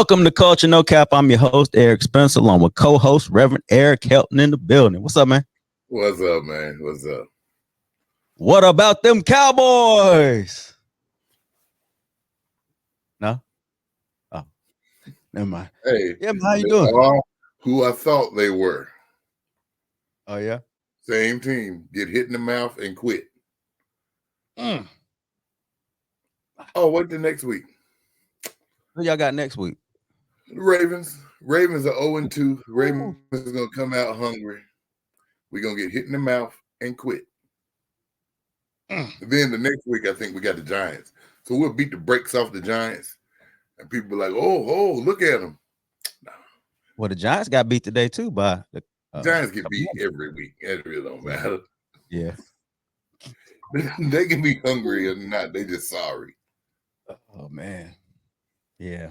Welcome to Culture No Cap. I'm your host, Eric Spencer, along with co-host Reverend Eric Helton in the building. What's up, man? What's up, man? What's up? What about them Cowboys? No? Oh, never mind. Hey, yeah, man, how you doing? All who I thought they were. Oh, yeah? Same team. Get hit in the mouth and quit. Oh, wait till next week. Who y'all got next week? The Ravens. Ravens are 0-2. Ravens is going to come out hungry. We're going to get hit in the mouth and quit. Then the next week, I think we got the Giants. So we'll beat the brakes off the Giants. And people be like, oh, look at them. No. Well, the Giants got beat today, too, by the Giants get beat every week. It really don't matter. Yeah. They can be hungry or not. They just sorry. Oh, man. Yeah.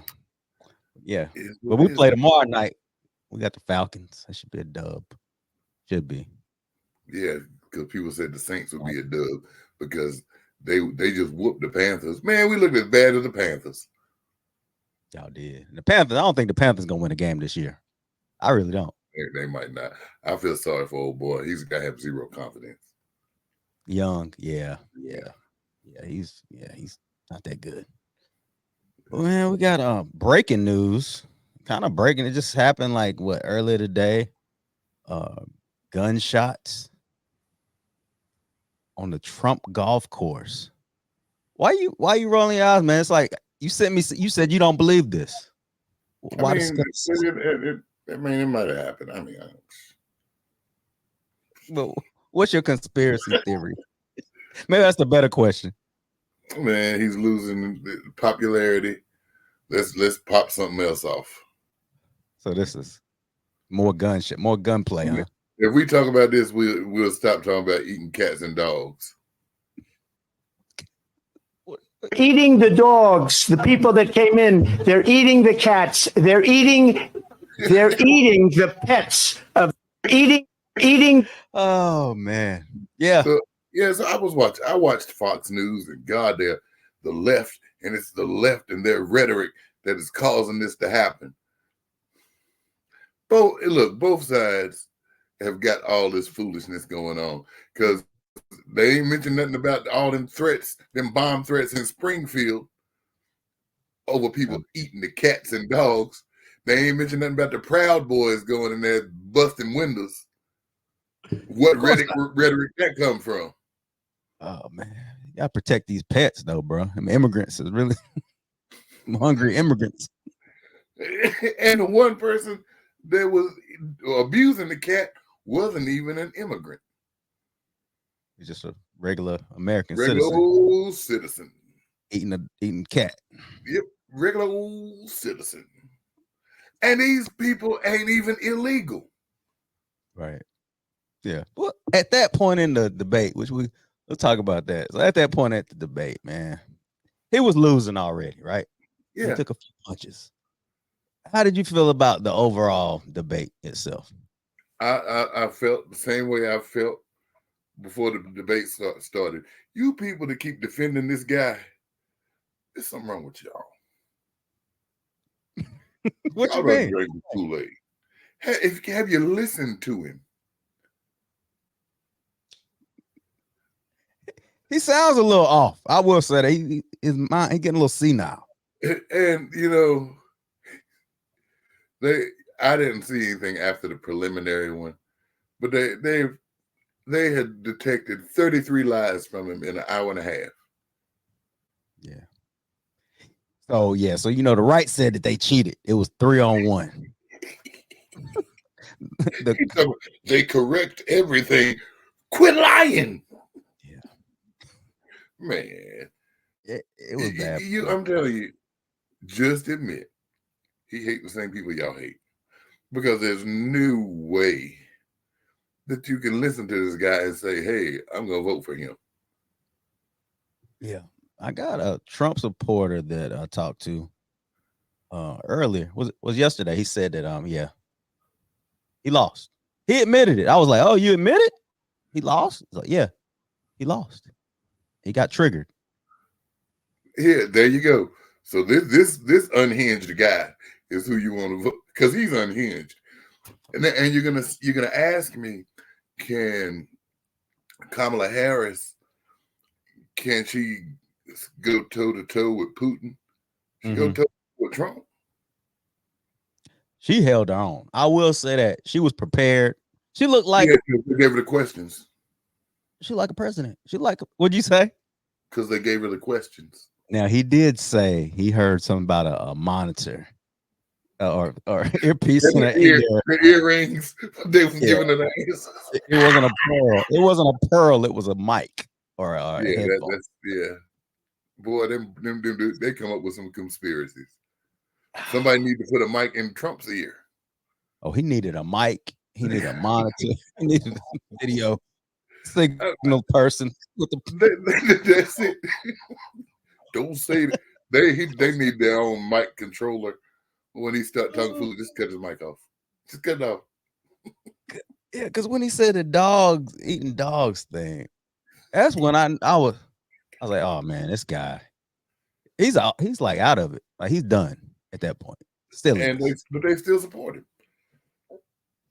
But we play tomorrow night. We got the Falcons. That should be a dub. Should be. Yeah, because people said the Saints would be a dub because they just whooped the Panthers. Man, we looked as bad as the Panthers. Y'all did. The Panthers, I don't think the Panthers going to win a game this year. I really don't. They might not. I feel sorry for old boy. He's got to have zero confidence. Young, yeah. He's not that good. Well, man, we got breaking news. Kind of breaking. It just happened like earlier today. Gunshots on the Trump golf course. Why you rolling your eyes, man? It's like you said you don't believe this. Why it might have happened. Well, what's your conspiracy theory? Maybe that's the better question. Man, he's losing popularity. Let's pop something else off. So this is more gunplay, huh? If we talk about this, we'll stop talking about eating cats and dogs. Eating the dogs, the people that came in, they're eating the cats, they're eating the pets of eating. Oh man. Yeah. So I watched Fox News, and God, they're the left, and it's the left and their rhetoric that is causing this to happen. Both sides have got all this foolishness going on because they ain't mentioned nothing about all them threats, them bomb threats in Springfield over people eating the cats and dogs. They ain't mentioned nothing about the Proud Boys going in there busting windows. What rhetoric that come from? Oh man, you gotta protect these pets though, bro. I mean, immigrants is really hungry immigrants. And the one person that was abusing the cat wasn't even an immigrant. He's just a regular American old citizen. Eating cat. Yep, regular old citizen. And these people ain't even illegal. Right. Yeah. Well, at that point in the debate, we'll talk about that. So at that point at the debate, man, he was losing already, right? Yeah. He took a few punches. How did you feel about the overall debate itself? I felt the same way I felt before the debate started. You people that keep defending this guy, there's something wrong with y'all. What y'all you mean? Drink the Kool-Aid. Have you listened to him? He sounds a little off. I will say that his mind, he getting a little senile. And I didn't see anything after the preliminary one, but they had detected 33 lies from him in an hour and a half. Yeah. So the right said that they cheated. It was 3-on-1. They correct everything. Quit lying. Yeah. Man. It was bad. I'm telling you, just admit he hates the same people y'all hate. Because there's no way that you can listen to this guy and say, hey, I'm going to vote for him. Yeah. I got a Trump supporter that I talked to earlier. Was yesterday. He said that, he lost. He admitted it. I was like, oh, you admit it? He lost? He's like, yeah, he lost. He got triggered. Yeah, there you go. So this unhinged guy is who you want to vote, because he's unhinged. And you're gonna ask me, can Kamala Harris, can she go toe to toe with Putin? She go toe with Trump. She held her own. I will say that she was prepared. She looked like they gave her the questions. She like a president. She like, what'd you say? Because they gave her the questions. Now he did say he heard something about a monitor or earpiece in her ear. The earrings they were giving her the answers. It wasn't a pearl. It wasn't a pearl. It was a mic or a headphone. Boy, them they come up with some conspiracies. Somebody need to put a mic in Trump's ear. Oh, he needed a mic. He needed a monitor. He needed a video signal person with the. That's it. Don't say that. They need their own mic controller. When he start talking food, just cut his mic off. Just cut it off. Yeah, because when he said the dogs eating dogs thing, that's when I was like, oh man, this guy, he's out. He's like out of it. Like he's done at that point. Still, but they still support him.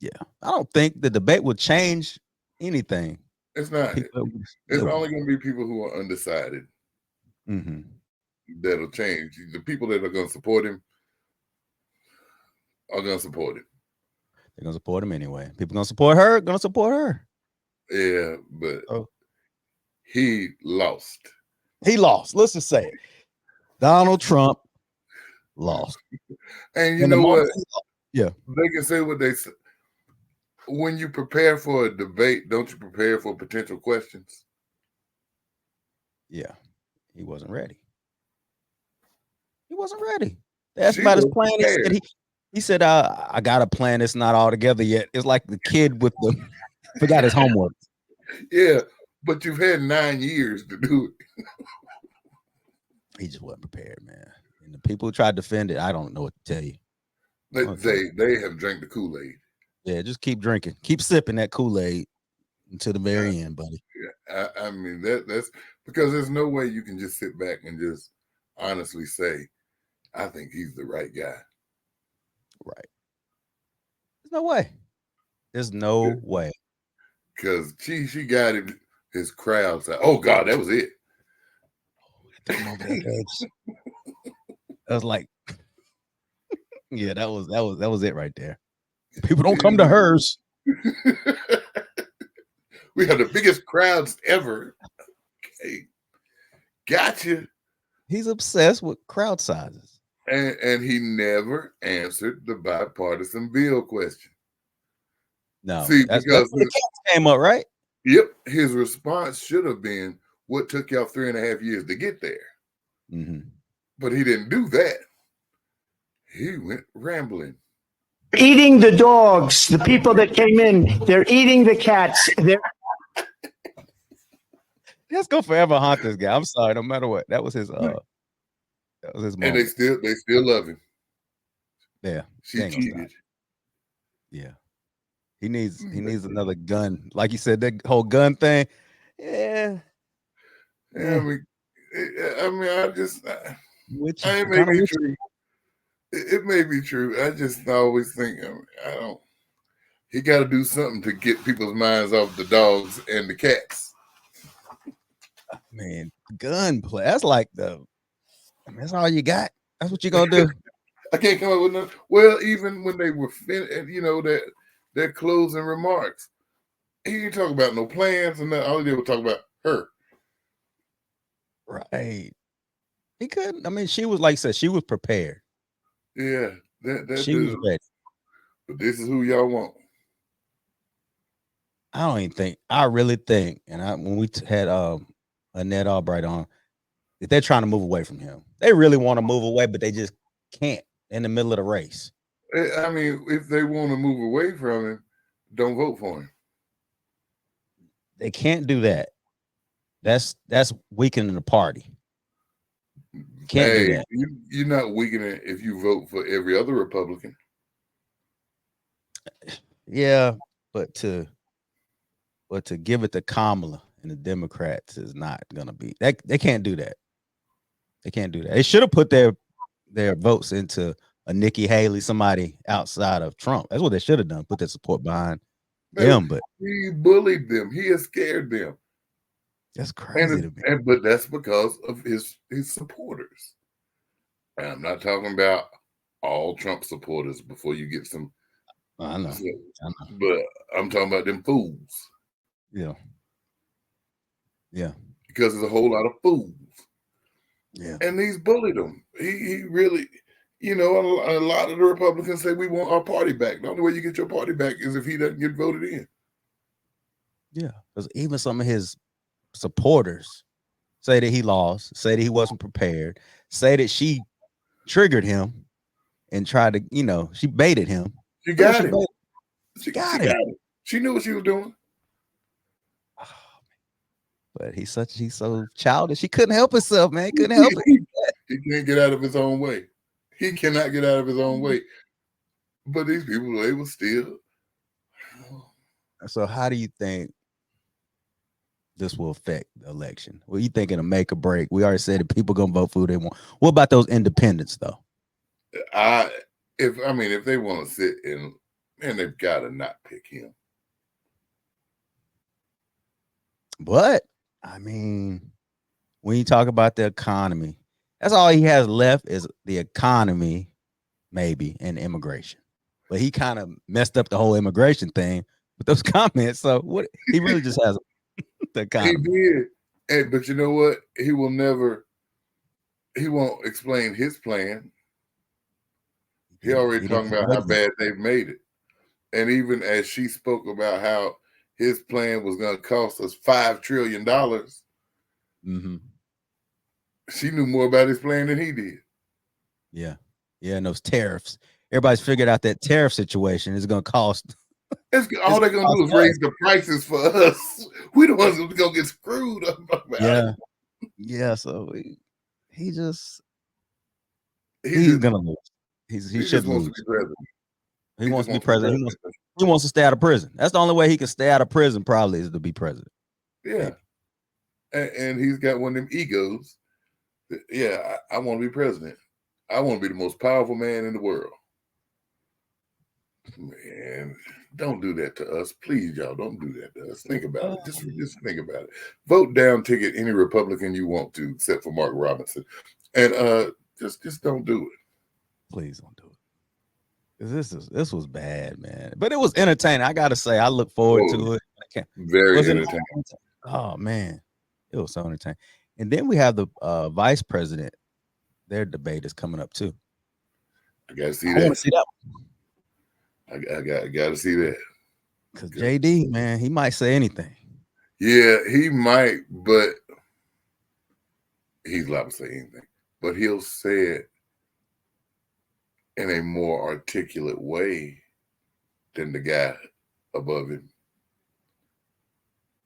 Yeah, I don't think the debate would change anything. It's not. It's only going to be people who are undecided. That'll change. The people that are going to support him are going to support him. They're going to support him anyway. People going to support her. Going to support her. Yeah, but he lost. He lost. Let's just say it. Donald Trump lost. And you know what? Yeah, they can say what they say. When you prepare for a debate, don't you prepare for potential questions? Yeah, he wasn't ready. He wasn't ready. They asked about his plan. He said, I got a plan. It's not all together yet. It's like the kid with the forgot his homework. Yeah, but you've had 9 years to do it. He just wasn't prepared, man. And the people who tried to defend it, I don't know what to tell you. They have drank the Kool-Aid. Yeah, just keep drinking. Keep sipping that Kool-Aid until the very end, buddy. Yeah, I mean, that's because there's no way you can just sit back and just honestly say, I think he's the right guy. Right. There's no way. There's no way. Because she got him, his crowd said, oh God, that was it. That was like, yeah, that was it right there. People don't come to hers. We have the biggest crowds ever. Okay. Gotcha. He's obsessed with crowd sizes. And he never answered the bipartisan bill question. No. See, because the cats came up, right? Yep. His response should have been, what took y'all 3.5 years to get there? But he didn't do that. He went rambling. Eating the dogs, the people that came in, they're eating the cats. Let's go forever haunt this guy. I'm sorry, no matter what. That was his moment. And they still love him. Yeah. She cheated. Yeah. He needs another gun. Like you said, that whole gun thing. Yeah. I mean, it may be true. It may be true. I just always think, he got to do something to get people's minds off the dogs and the cats. Man, gunplay. That's like that's all you got. That's what you're going to do. I can't come up with nothing. Well, even when they were their closing remarks, he didn't talk about no plans and all he did was talk about her. Right. He couldn't. I mean, she was, like I said, she was prepared. Yeah. She was ready. But this is who y'all want. I really think, and when we had Annette Albright on, that they're trying to move away from him. They really want to move away, but they just can't in the middle of the race. I mean, if they want to move away from him, don't vote for him. They can't do that. That's weakening the party. Can't do that. You're not weakening if you vote for every other Republican. Yeah, but to give it to Kamala and the Democrats is not gonna be that. They can't do that. They can't do that. They should have put their votes into a Nikki Haley, somebody outside of Trump. That's what they should have done. Put that support behind But him. But he bullied them. He has scared them. that's crazy to me. But that's because of his supporters. And I'm not talking about all Trump supporters before you get some. I know. But I'm talking about them fools. Yeah. Yeah. Because there's a whole lot of fools. Yeah. And he's bullied them. He really, you know, a lot of the Republicans say we want our party back. The only way you get your party back is if he doesn't get voted in. Yeah. Because even some of his supporters say that he lost, say that he wasn't prepared, say that she triggered him and tried to, you know, she baited him. She got him. She got him. She knew what she was doing. But he's so childish. He couldn't help himself, man. He couldn't help it. He can't get out of his own way. He cannot get out of his own way. But these people, they will still. So how do you think this will affect the election? Well, you think it'll make or break? We already said that people gonna vote for who they want. What about those independents though? If they want to sit in, and they've got to not pick him. But I mean, when you talk about the economy, that's all he has left is the economy, maybe, and immigration. But he kind of messed up the whole immigration thing with those comments. So what he really just has the economy. He did. But you know what? He won't explain his plan. He already talking about how bad they've made it. And even as she spoke about how his plan was going to cost us $5 trillion, she knew more about his plan than he did. Yeah. Yeah, and those tariffs. Everybody's figured out that tariff situation is going to cost. All they're going to do is raise the prices for us. We the ones who's going to get screwed up. Yeah. Yeah, so he's going to lose. He should lose. To be president. He wants to be president. He wants to stay out of prison. That's the only way he can stay out of prison, probably, is to be president. Yeah. And he's got one of them egos. Yeah, I want to be president. I want to be the most powerful man in the world. Man, don't do that to us. Please, y'all, don't do that to us. Think about it. Just think about it. Vote down ticket any Republican you want to, except for Mark Robinson. And just don't do it. Please don't do it. This was bad, man. But it was entertaining. I gotta say, I look forward to it. Very entertaining. Oh man, it was so entertaining. And then we have the vice president. Their debate is coming up too. I gotta see that. I want to see that one. I gotta see that. Because JD, man, he might say anything. Yeah, he might, but he's liable to say anything. But he'll say it in a more articulate way than the guy above him.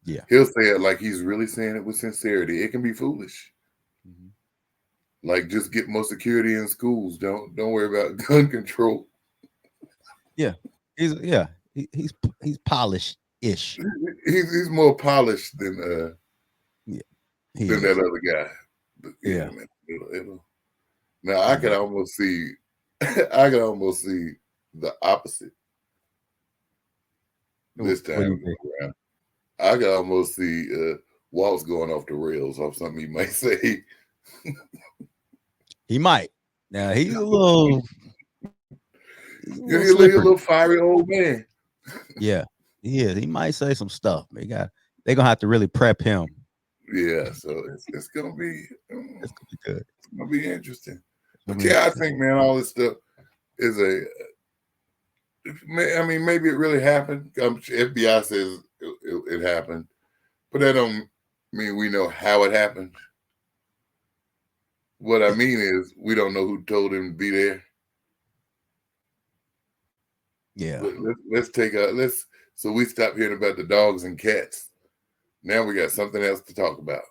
Yeah. He'll say it like he's really saying it with sincerity. It can be foolish. Like, just get more security in schools. Don't worry about gun control. Yeah. He's polished-ish. He's more polished than that other guy. But, yeah. Man, now I can almost see the opposite this time around. I can almost see Walt's going off the rails off something he might say. He might. Now he's a little He's a little fiery old man. Yeah, he is. He might say some stuff. They're gonna have to really prep him. Yeah, so it's gonna be good. It's gonna be interesting. But yeah, I think, man, all this stuff is maybe it really happened. FBI says it happened, but that don't mean we know how it happened. What I mean is we don't know who told him to be there. Yeah. So we stopped hearing about the dogs and cats. Now we got something else to talk about.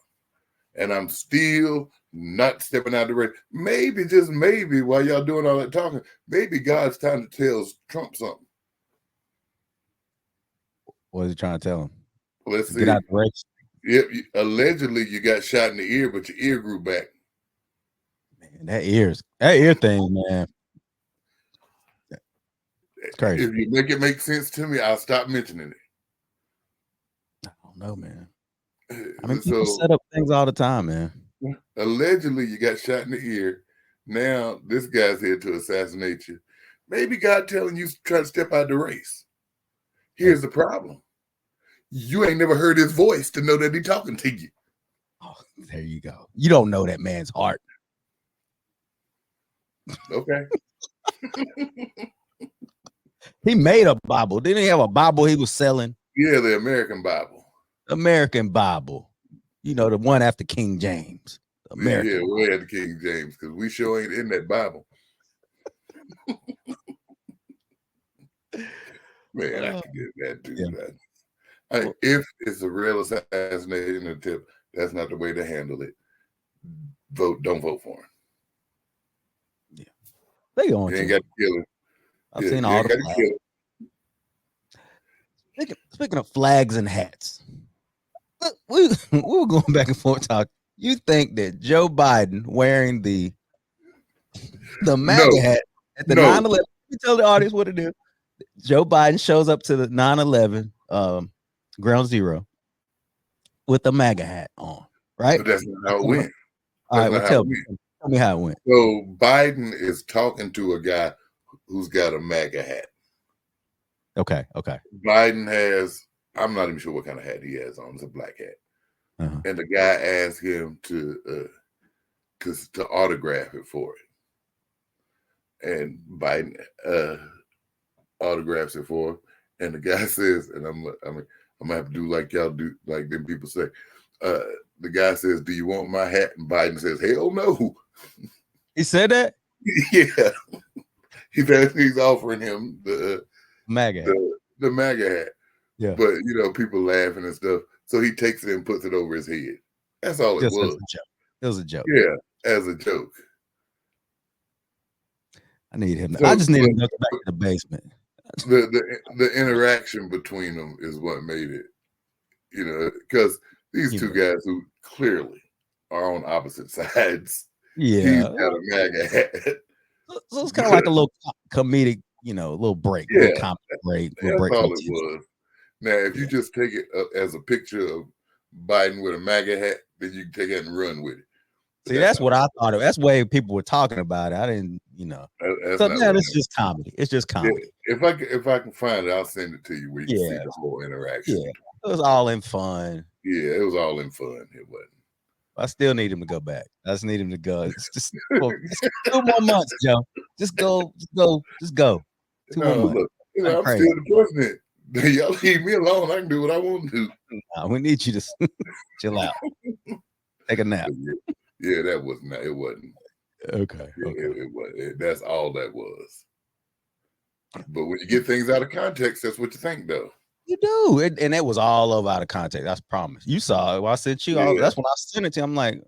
And I'm still not stepping out the race. Maybe, just maybe, while y'all doing all that talking, maybe God's trying to tell Trump something. What is he trying to tell him? Let's see. Get out the race. Yep. Allegedly, you got shot in the ear, but your ear grew back. Man, that ear thing, man. It's crazy. If you make it make sense to me, I'll stop mentioning it. I don't know, man. I mean, people So set up things all the time, man. allegedly, you got shot in the ear. Now this guy's here to assassinate you. Maybe God telling you to try to step out the race. Here's the problem. You ain't never heard his voice to know that he's talking to you. Oh, there you go. You don't know that man's heart. Okay. He made a Bible. Didn't he have a Bible he was selling? Yeah, the American Bible. American Bible. You know, the one after King James. American. Yeah, we had the King James because we sure ain't in that Bible. Man, I can get that too. Yeah. If it's a real assassination attempt, that's not the way to handle it. Don't vote for him. Yeah, they going you to. Ain't got to kill him. I've seen all the flags. Speaking of flags and hats, we were going back and forth talking. You think that Joe Biden wearing the MAGA hat at the 9/11? Let me tell the audience what it is. Joe Biden shows up to the 9/11 ground zero with a MAGA hat on, right? But that's not how it went. All right, well, tell me how it went. So Biden is talking to a guy who's got a MAGA hat. Okay. Biden has, I'm not even sure what kind of hat he has on. It's a black hat. And the guy asked him to autograph it for it. And Biden autographs it for him. And the guy says, and I'm gonna have to do like y'all do, like them people say. The guy says, "Do you want my hat?" And Biden says, "Hell no." He said that? Yeah. He's offering him the MAGA hat. The MAGA hat. Yeah. But people laughing and stuff. So he takes it and puts it over his head. That's all it was. It was a joke. Yeah, as a joke. I need him. I just need him to go back to the basement. The interaction between them is what made it, because these two guys who clearly are on opposite sides. Yeah. He's got a MAGA hat. So it's kind of like a little comedic, little break. Yeah. Little comedy break. That's all it was. Now, if you just take it as a picture of Biden with a MAGA hat, then you can take it and run with it. See, that's what I thought of. That's the way people were talking about it. I didn't, So now it's just comedy. It's just comedy. Yeah. If I can find it, I'll send it to you where you can see the whole interaction. Yeah. It was all in fun. Yeah, it was all in fun. It wasn't. I still need him to go back. I just need him to go. It's just 2 more months, Joe. Just go. 2 more months. Look, I'm still the president. Y'all leave me alone. I can do what I want to do. Nah, we need you to chill out. Take a nap. Yeah, that was not. It wasn't. Okay. It was. That's all that was. But when you get things out of context, that's what you think, though. You do, and it was all over out of context. I promise. You saw it. Well, I sent you. That's when I sent it to him. I'm like,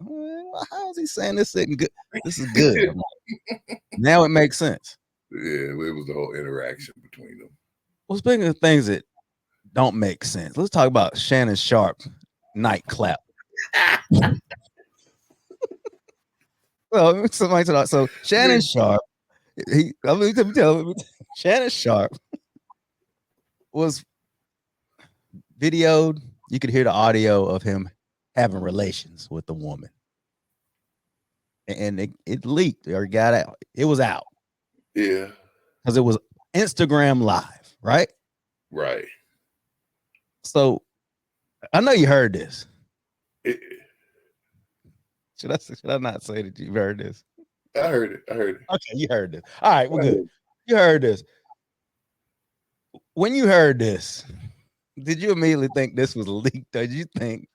how is he saying this isn't good? This is good. Like, now it makes sense. Yeah, it was the whole interaction between them. Well, speaking of things that don't make sense, let's talk about Shannon Sharpe night clap. So somebody said, so Shannon Sharpe, Shannon Sharpe was videoed. You could hear the audio of him having relations with the woman, and it leaked or got out. It was out. Yeah, because it was Instagram Live, right? Right. So I know you heard this. Should I not say that you heard this? I heard it. Okay, you heard this. All right, we're good. You heard this. When you heard this, did you immediately think this was leaked, or did you think?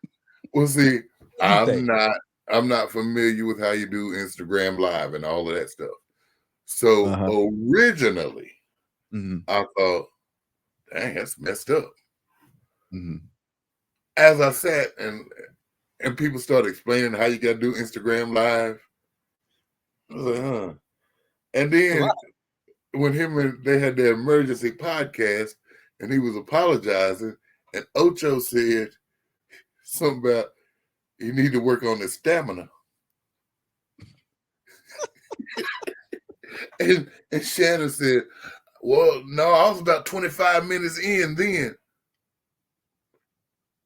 Well, see, I'm not familiar with how you do Instagram Live and all of that stuff. So originally, I thought, dang, that's messed up. As I sat and people started explaining how you got to do Instagram Live, I was like, huh. And then when they had their emergency podcast and he was apologizing, and Ocho said something about you need to work on his stamina. and Shannon said, Well, no, I was about 25 minutes in then.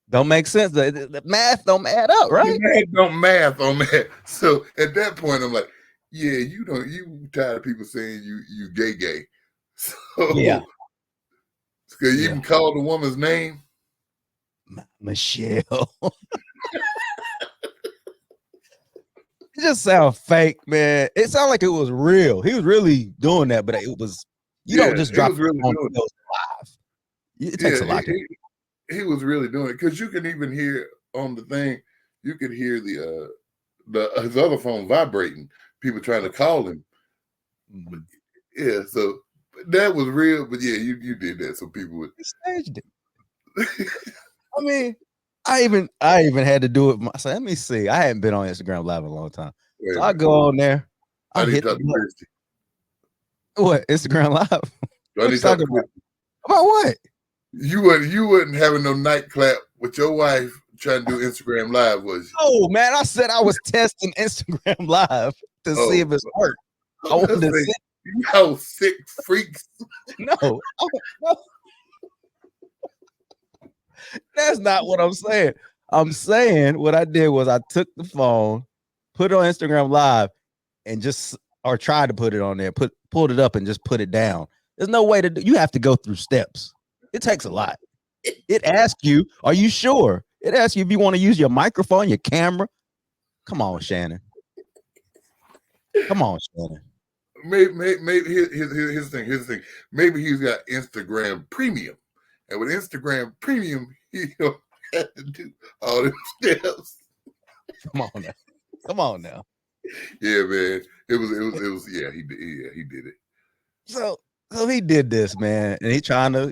Don't make sense. The math don't add up, right? Don't math on that. So at that point, I'm like, yeah, you tired of people saying you gay. So Yeah. Because you even call the woman's name. Michelle. It just sounds fake, man. It sounded like it was real. He was really doing that, but it was, you don't just drop really on doing live. It takes a lot. He was really doing it because you can even hear on the thing, you could hear his other phone vibrating, people trying to call him. Mm-hmm. Yeah, so that was real, but yeah, you did that so people would. He staged it. I mean, I even had to do it myself. Let me see. I hadn't been on Instagram Live in a long time. So I go on there. I hit the button. What? Instagram Live? What you talking about? About what? You wouldn't having no night clap with your wife trying to do Instagram Live, was you? Oh man, I said I was testing Instagram Live to see if it's worked. I wanted to see. You sick freaks. No. That's not what I'm saying. I'm saying what I did was I took the phone, put it on Instagram Live, and tried to put it on there, pulled it up and just put it down. There's no way to do. You have to go through steps. It takes a lot. It asks you, are you sure? It asks you if you want to use your microphone, your camera. Come on, Shannon. Come on, Shannon. Maybe here's the thing. Maybe he's got Instagram Premium. And with Instagram Premium, he don't have to do all them steps. Come on now. Yeah, man. It was yeah, he did it. So he did this, man, and he trying to,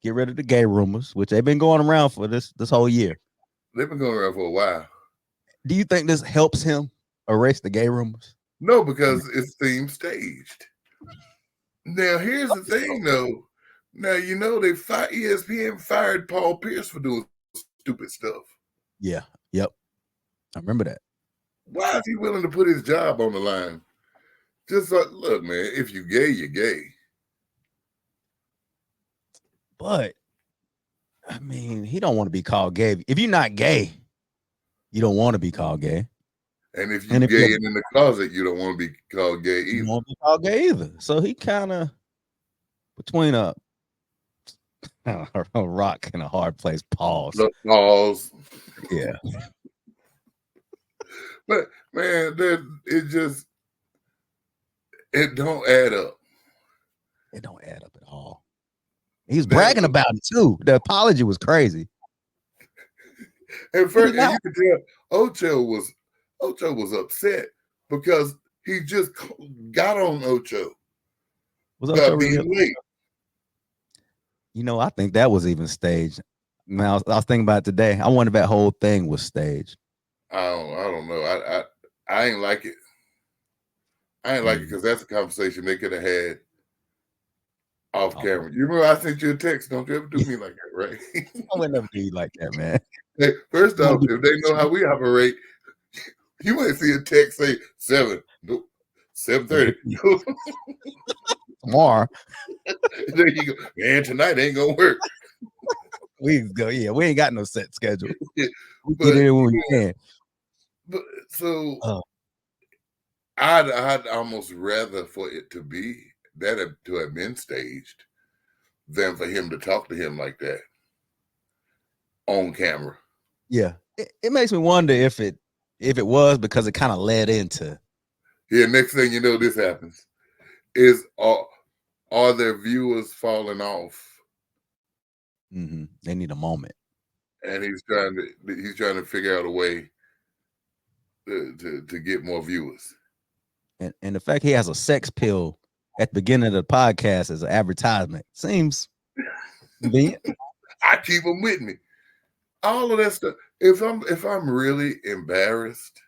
get rid of the gay rumors, which they've been going around for this whole year. They've been going around for a while. Do you think this helps him erase the gay rumors? No, because it's themed staged. Now, here's the thing, though. Now, ESPN fired Paul Pierce for doing stupid stuff. Yeah. Yep. I remember that. Why is he willing to put his job on the line? Just like, look, man, if you're gay, you're gay. But, I mean, he don't want to be called gay. If you're not gay, you don't want to be called gay. And if you're gay and in the closet, you don't want to be called gay either. You don't want to be called gay either. So he kind of between a rock and a hard place. Pause. Pause. Yeah. But man, it don't add up. It don't add up at all. He's bragging about it too. The apology was crazy. At first, and you could tell Ocho was upset because he just got on Ocho. Was Ocho being late? I think that was even staged. Man, I was thinking about it today. I wonder if that whole thing was staged. I don't know. I ain't like it. I ain't like it because that's a conversation they could have had off camera. You remember I sent you a text? Don't you ever do me like that, right? I would never do you like that, man. Hey, first off, if they know how we operate, you might see a text say 7:30. Tomorrow. There you go. Man, tonight ain't gonna work. We ain't got no set schedule. We get in when we can. But so I'd almost rather for it to be to have been staged than for him to talk to him like that on camera. Yeah, it makes me wonder if it was because it kind of led into. Yeah, next thing you know, this happens. Are their viewers falling off? Mm-hmm. They need a moment, and he's trying to figure out a way to get more viewers. And the fact he has a sex pill at the beginning of the podcast as an advertisement seems convenient. I keep them with me. All of that stuff. If I'm really embarrassed,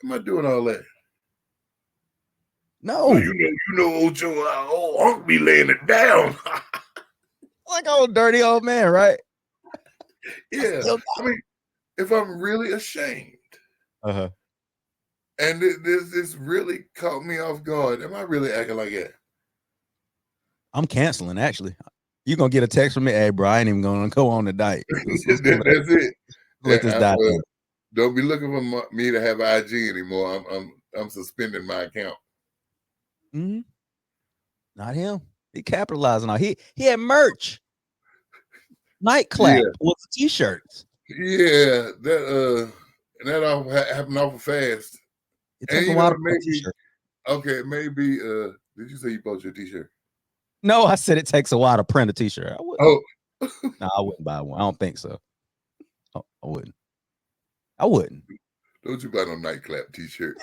am I doing all that? No. Well, you know, Ocho, Unc be laying it down. Like old dirty old man, right? Yeah. I mean, if I'm really ashamed, and this really caught me off guard, am I really acting like that? I'm canceling. Actually, you're gonna get a text from me. Hey, bro, I ain't even gonna go on tonight. That's it. Let this die. Don't be looking for me to have IG anymore. I'm suspending my account. Mm-hmm. Not him. He capitalizing on. He had merch. Nightclap with the t-shirts. Yeah, that all happened awful fast. It took a while to print t-shirt. Okay, maybe. Did you say you bought your t-shirt? No, I said it takes a while to print a t-shirt. I wouldn't. Oh, no, I wouldn't buy one. I don't think so. I wouldn't. I wouldn't. Don't you buy no nightclap t-shirt?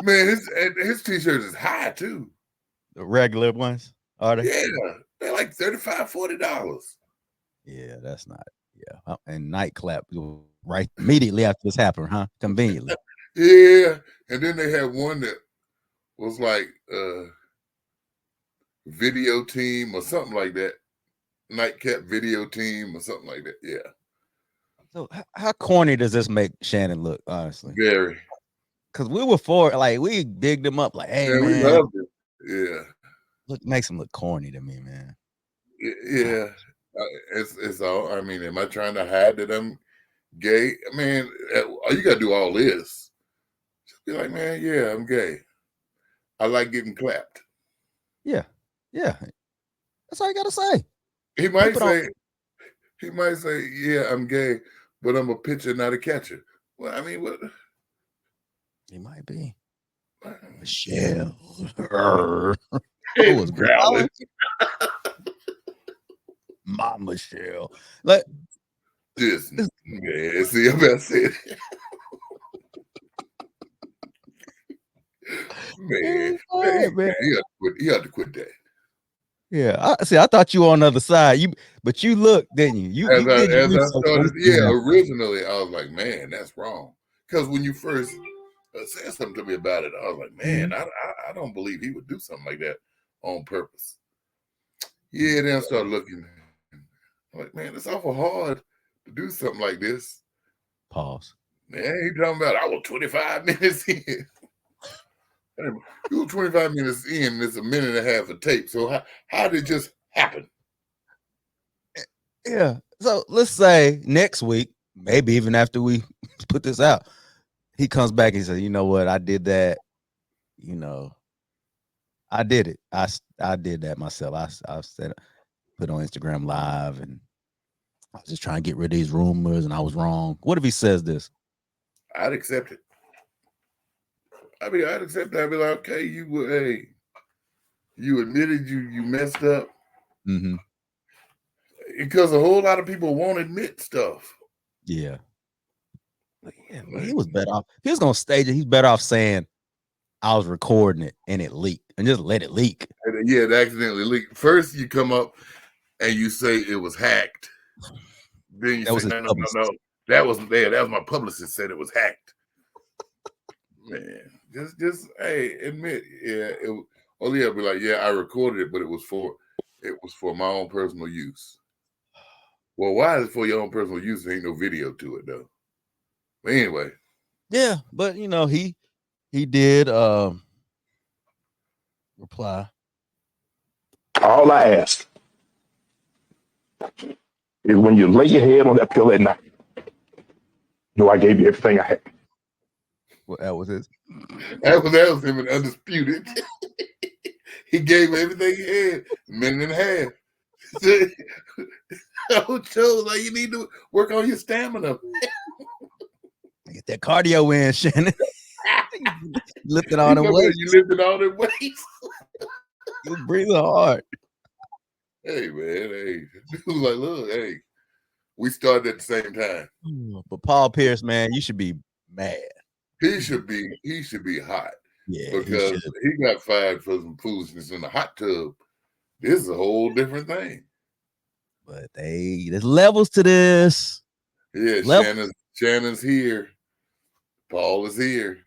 Man, his t-shirt is high too. The regular ones, are they? Yeah, they're like $35-$40. Yeah, that's not. Yeah, and nightclap right immediately after this happened, huh? Conveniently. Yeah, and then they had one that was like video team or something like that. Nightcap video team or something like that. Yeah. So how corny does this make Shannon look, honestly? Very. Because we were like we bigged him up like, hey man, we loved it. Yeah. Makes him look corny to me, man. Yeah. It's all. I mean, am I trying to hide that I'm gay? I mean, all you gotta do all this. Just be like, man, yeah, I'm gay. I like getting clapped. Yeah. That's all you gotta say. He might say, yeah, I'm gay, but I'm a pitcher, not a catcher. Well, I mean, what? He might be. Michelle. Who was growling? My Michelle. Like this. Yeah, see, I'm about to say it. Man, he had to quit that. Yeah, I thought you were on the other side. But you looked, didn't you? Originally, I was like, man, that's wrong. Because when you first said something to me about it, I was like, man, I don't believe he would do something like that on purpose. Yeah, then I started looking. I'm like, man, it's awful hard to do something like this. Pause. Man, he talking about I was 25 minutes in. You were 25 minutes in, and it's a minute and a half of tape. So how did it just happen? Yeah. So let's say next week, maybe even after we put this out, he comes back and he says, you know what, I did that. You know, I did it. I did that myself. I said, put on Instagram Live, and I was just trying to get rid of these rumors, and I was wrong. What if he says this? I'd accept it. I mean, I'd accept that. I'd be like, okay, you admitted you messed up. Mm-hmm. Because a whole lot of people won't admit stuff. Yeah. Yeah, he was better off. If he was gonna stage it, he's better off saying I was recording it and it leaked, and just let it leak. Yeah, it accidentally leaked. First, you come up and you say it was hacked. Then you say, no. That was my publicist said it was hacked. Man, just hey, admit, yeah. Be like, yeah, I recorded it, but it was for my own personal use. Well, why is it for your own personal use? There ain't no video to it though. But anyway. Yeah, but you know, he did reply. All I ask is when you lay your head on that pillow at night, know I gave you everything I had. Well, that was his. That was him in Undisputed. He gave everything he had, a minute and a half. Oh, Joe, like you need to work on your stamina. Get that cardio in, Shannon. Lifting all them weights. You lifted all them weights. You breathing hard. Hey, man. Hey. Dude was like, look, hey. We started at the same time. But Paul Pierce, man, you should be mad. He should be hot. Yeah. Because he got fired for some foolishness in the hot tub. This is a whole different thing. But there's levels to this. Yeah, Shannon's here. Paul is here.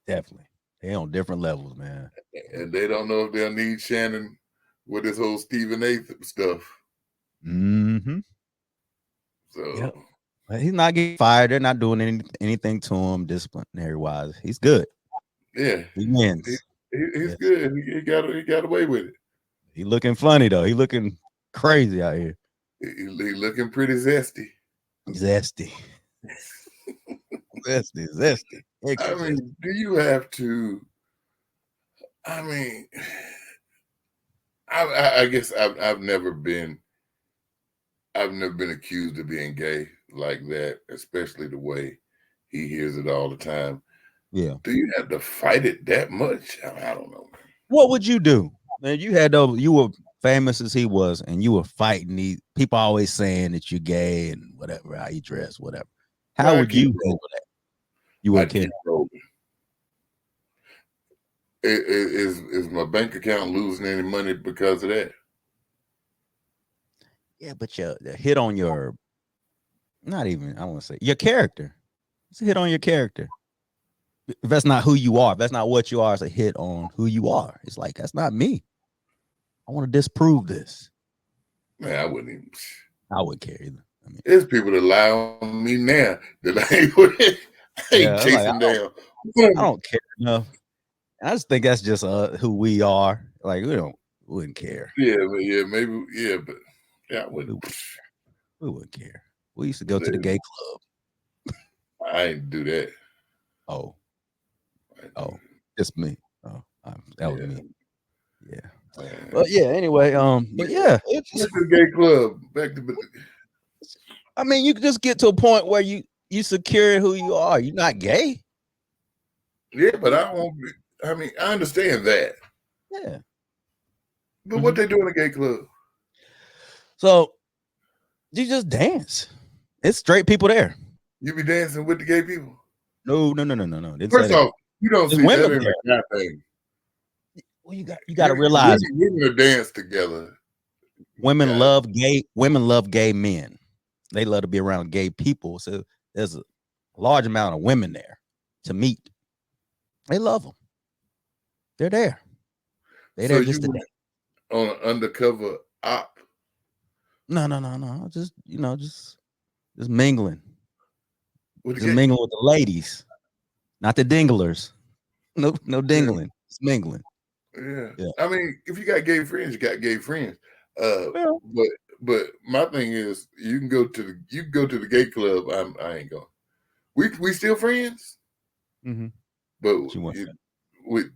Definitely. They on different levels, man. And they don't know if they'll need Shannon with this whole Stephen A. stuff. Mm-hmm. So yep. He's not getting fired. They're not doing anything to him disciplinary-wise. He's good. Yeah. He wins. He's good. He got away with it. He looking funny though. He looking crazy out here. He looking pretty zesty. Zesty. Zesty. I mean, do you have to? I mean, I guess I've never been accused of being gay like that, especially the way he hears it all the time. Yeah. Do you have to fight it that much? I don't know. What would you do? Man, you were famous as he was, and you were fighting these people always saying that you're gay and whatever, how you dress, whatever. How would you handle that? You would care. Is my bank account losing any money because of that? Yeah, but the hit on your, not even, I want to say your character. It's a hit on your character. If that's not who you are, if that's not what you are, it's a hit on who you are. It's like, that's not me. I want to disprove this. Man, I wouldn't even. I wouldn't care either. I mean, there's people that lie on me now that I ain't chasing down. I don't care enough. I just think that's just who we are. Like we wouldn't care. Yeah, but I wouldn't. We wouldn't care. We used to go to the gay club. I ain't do that. Oh, it's me. Oh, that was me. Yeah. But yeah. Anyway, but yeah, it's the gay club. Back to. I mean, you can just get to a point where you secure who you are. You're not gay. Yeah, but I won't be. I mean, I understand that. Yeah. But what they do in a gay club? So you just dance. It's straight people there. You be dancing with the gay people? No. First off, you don't see that in a guy thing. Well, you got to realize women dance together. Women love gay men. They love to be around gay people. So there's a large amount of women there to meet. They love them. They're there. They're there just on an undercover op. No. Just just mingling. Just mingling with the ladies, not the dinglers. No dingling. Just mingling. Yeah. I mean, if you got gay friends, you got gay friends. But my thing is, you can go to the gay club. I ain't going. We still friends. Mm-hmm. But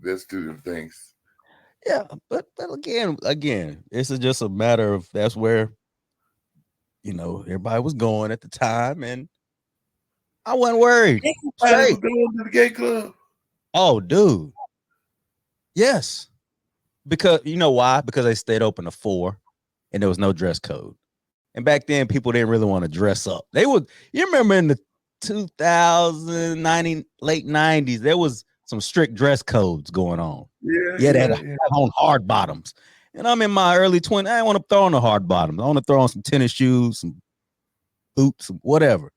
that's two different things. Yeah, but again, it's just a matter of that's where everybody was going at the time, and I wasn't worried. Everybody was going to the gay club. Oh, dude. Yes. Because you know why? Because they stayed open to 4 and there was no dress code. And back then people didn't really want to dress up. You remember in the 2000, late 90s, there was some strict dress codes going on. Yeah, they had on hard bottoms. And I'm in my early 20s. I didn't want to throw on the hard bottoms. I want to throw on some tennis shoes, some boots, whatever.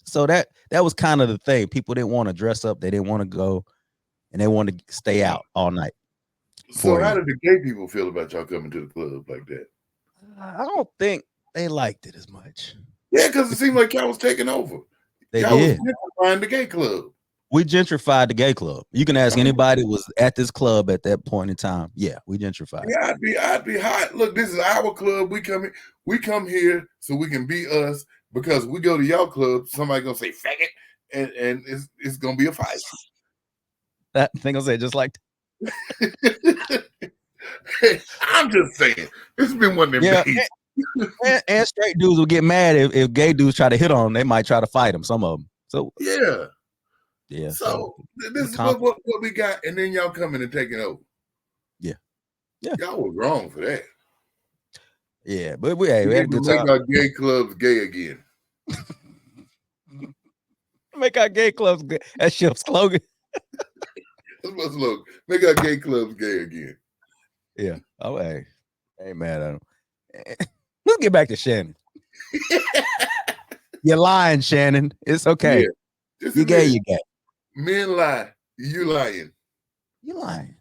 So that was kind of the thing. People didn't want to dress up. They didn't want to go, and they wanted to stay out all night. So how did the gay people feel about y'all coming to the club like that? I don't think they liked it as much. Yeah, because it seemed like y'all was taking over. Y'all did. Was gentrifying the gay club. We gentrified the gay club. You can ask anybody who was at this club at that point in time. Yeah, we gentrified. Yeah, I'd be hot. Look, this is our club. We come here so we can be us. Because we go to y'all club, somebody gonna say faggot, and it's gonna be a fight. That thing gonna say just like I'm just saying, this has been one of them days. And straight dudes will get mad if gay dudes try to hit on them. They might try to fight them. Some of them. So yeah. So this is what we got, and then y'all coming and taking over. Yeah. Y'all was wrong for that. Yeah, but we had a good time. Make our gay clubs gay again. Make our gay clubs gay. That's your slogan. That's my slogan. Make our gay clubs gay again. Yeah. Oh, hey. I ain't mad at him. Let's get back to Shannon. You're lying, Shannon. It's okay. Yeah. You gay. Men lie. You lying. You lying.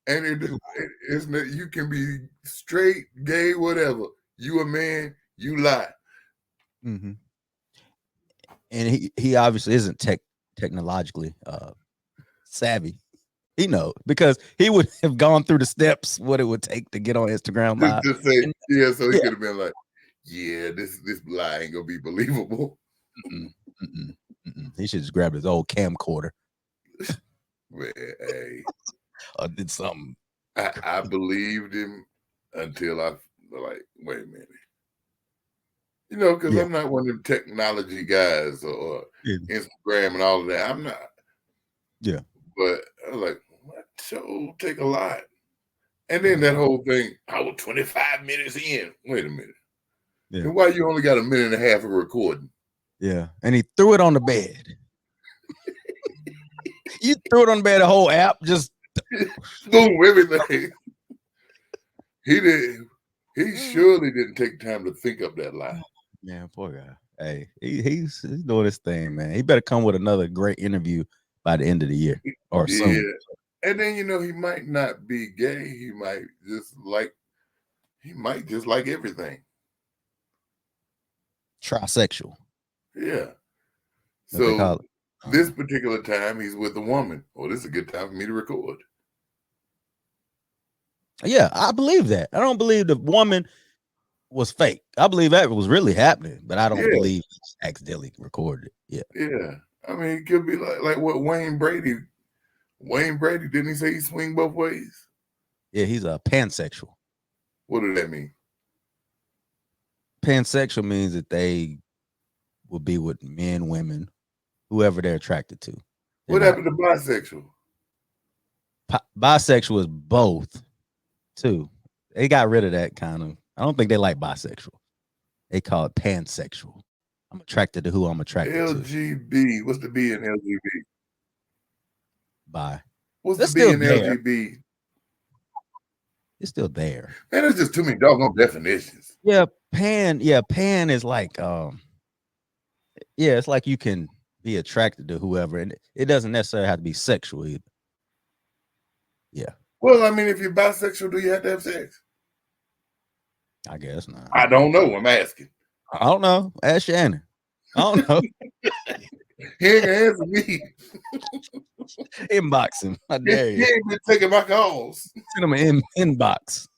And you can be straight, gay, whatever. You a man, you lie. Mm-hmm. And he obviously isn't technologically savvy. He knows because he would have gone through the steps what it would take to get on Instagram Live. Just say, And- yeah, so he yeah. could have been like, yeah, this lie ain't gonna be believable. He should just grab his old camcorder Man, hey, or did something. I believed him until I like, wait a minute. You know, because Yeah. I'm not one of them technology guys or Yeah. Instagram and all of that. I'm not. Yeah. But I was like, what show take a lot? And then that whole thing, I was 25 minutes in. Wait a minute. Yeah. And why you only got a minute and a half of recording? Yeah. And he threw it on the bed. You threw it on the bed, the whole app just Boom, everything. He surely didn't take time to think up that lie. man, poor guy. Hey, he's doing his thing, man. He better come with another great interview by the end of the year or Yeah. soon. And then he might not be gay. He might just like everything. Trisexual. Yeah. What they call So it. this particular time he's with a woman. Well, this is a good time for me to record. Yeah, I believe that. I don't believe the woman was fake. I believe that was really happening, but I don't Yeah. believe he accidentally recorded it. Yeah. Yeah. I mean, it could be like what Wayne Brady didn't he say he swing both ways? Yeah, he's a pansexual. What did that mean? Pansexual means that they will be with men, women, whoever they're attracted to. What happened to bisexual? Bisexual is both, too. They got rid of that kind of. I don't think they like bisexual. They call it pansexual. I'm attracted to who I'm attracted to. LGB. What's the B in LGB? Bi. What's That's the B still in there. LGB? It's still there. Man, there's just too many doggone definitions. Yeah, pan. Yeah, pan is like it's like you can be attracted to whoever, and it doesn't necessarily have to be sexual either. Yeah. Well, I mean, if you're bisexual, do you have to have sex? I guess not. I don't know. I'm asking. I don't know. Ask Shannon. I don't know. He ain't gonna answer me. Inbox him. I He dare you. ain't been taking my calls. Send him an inbox.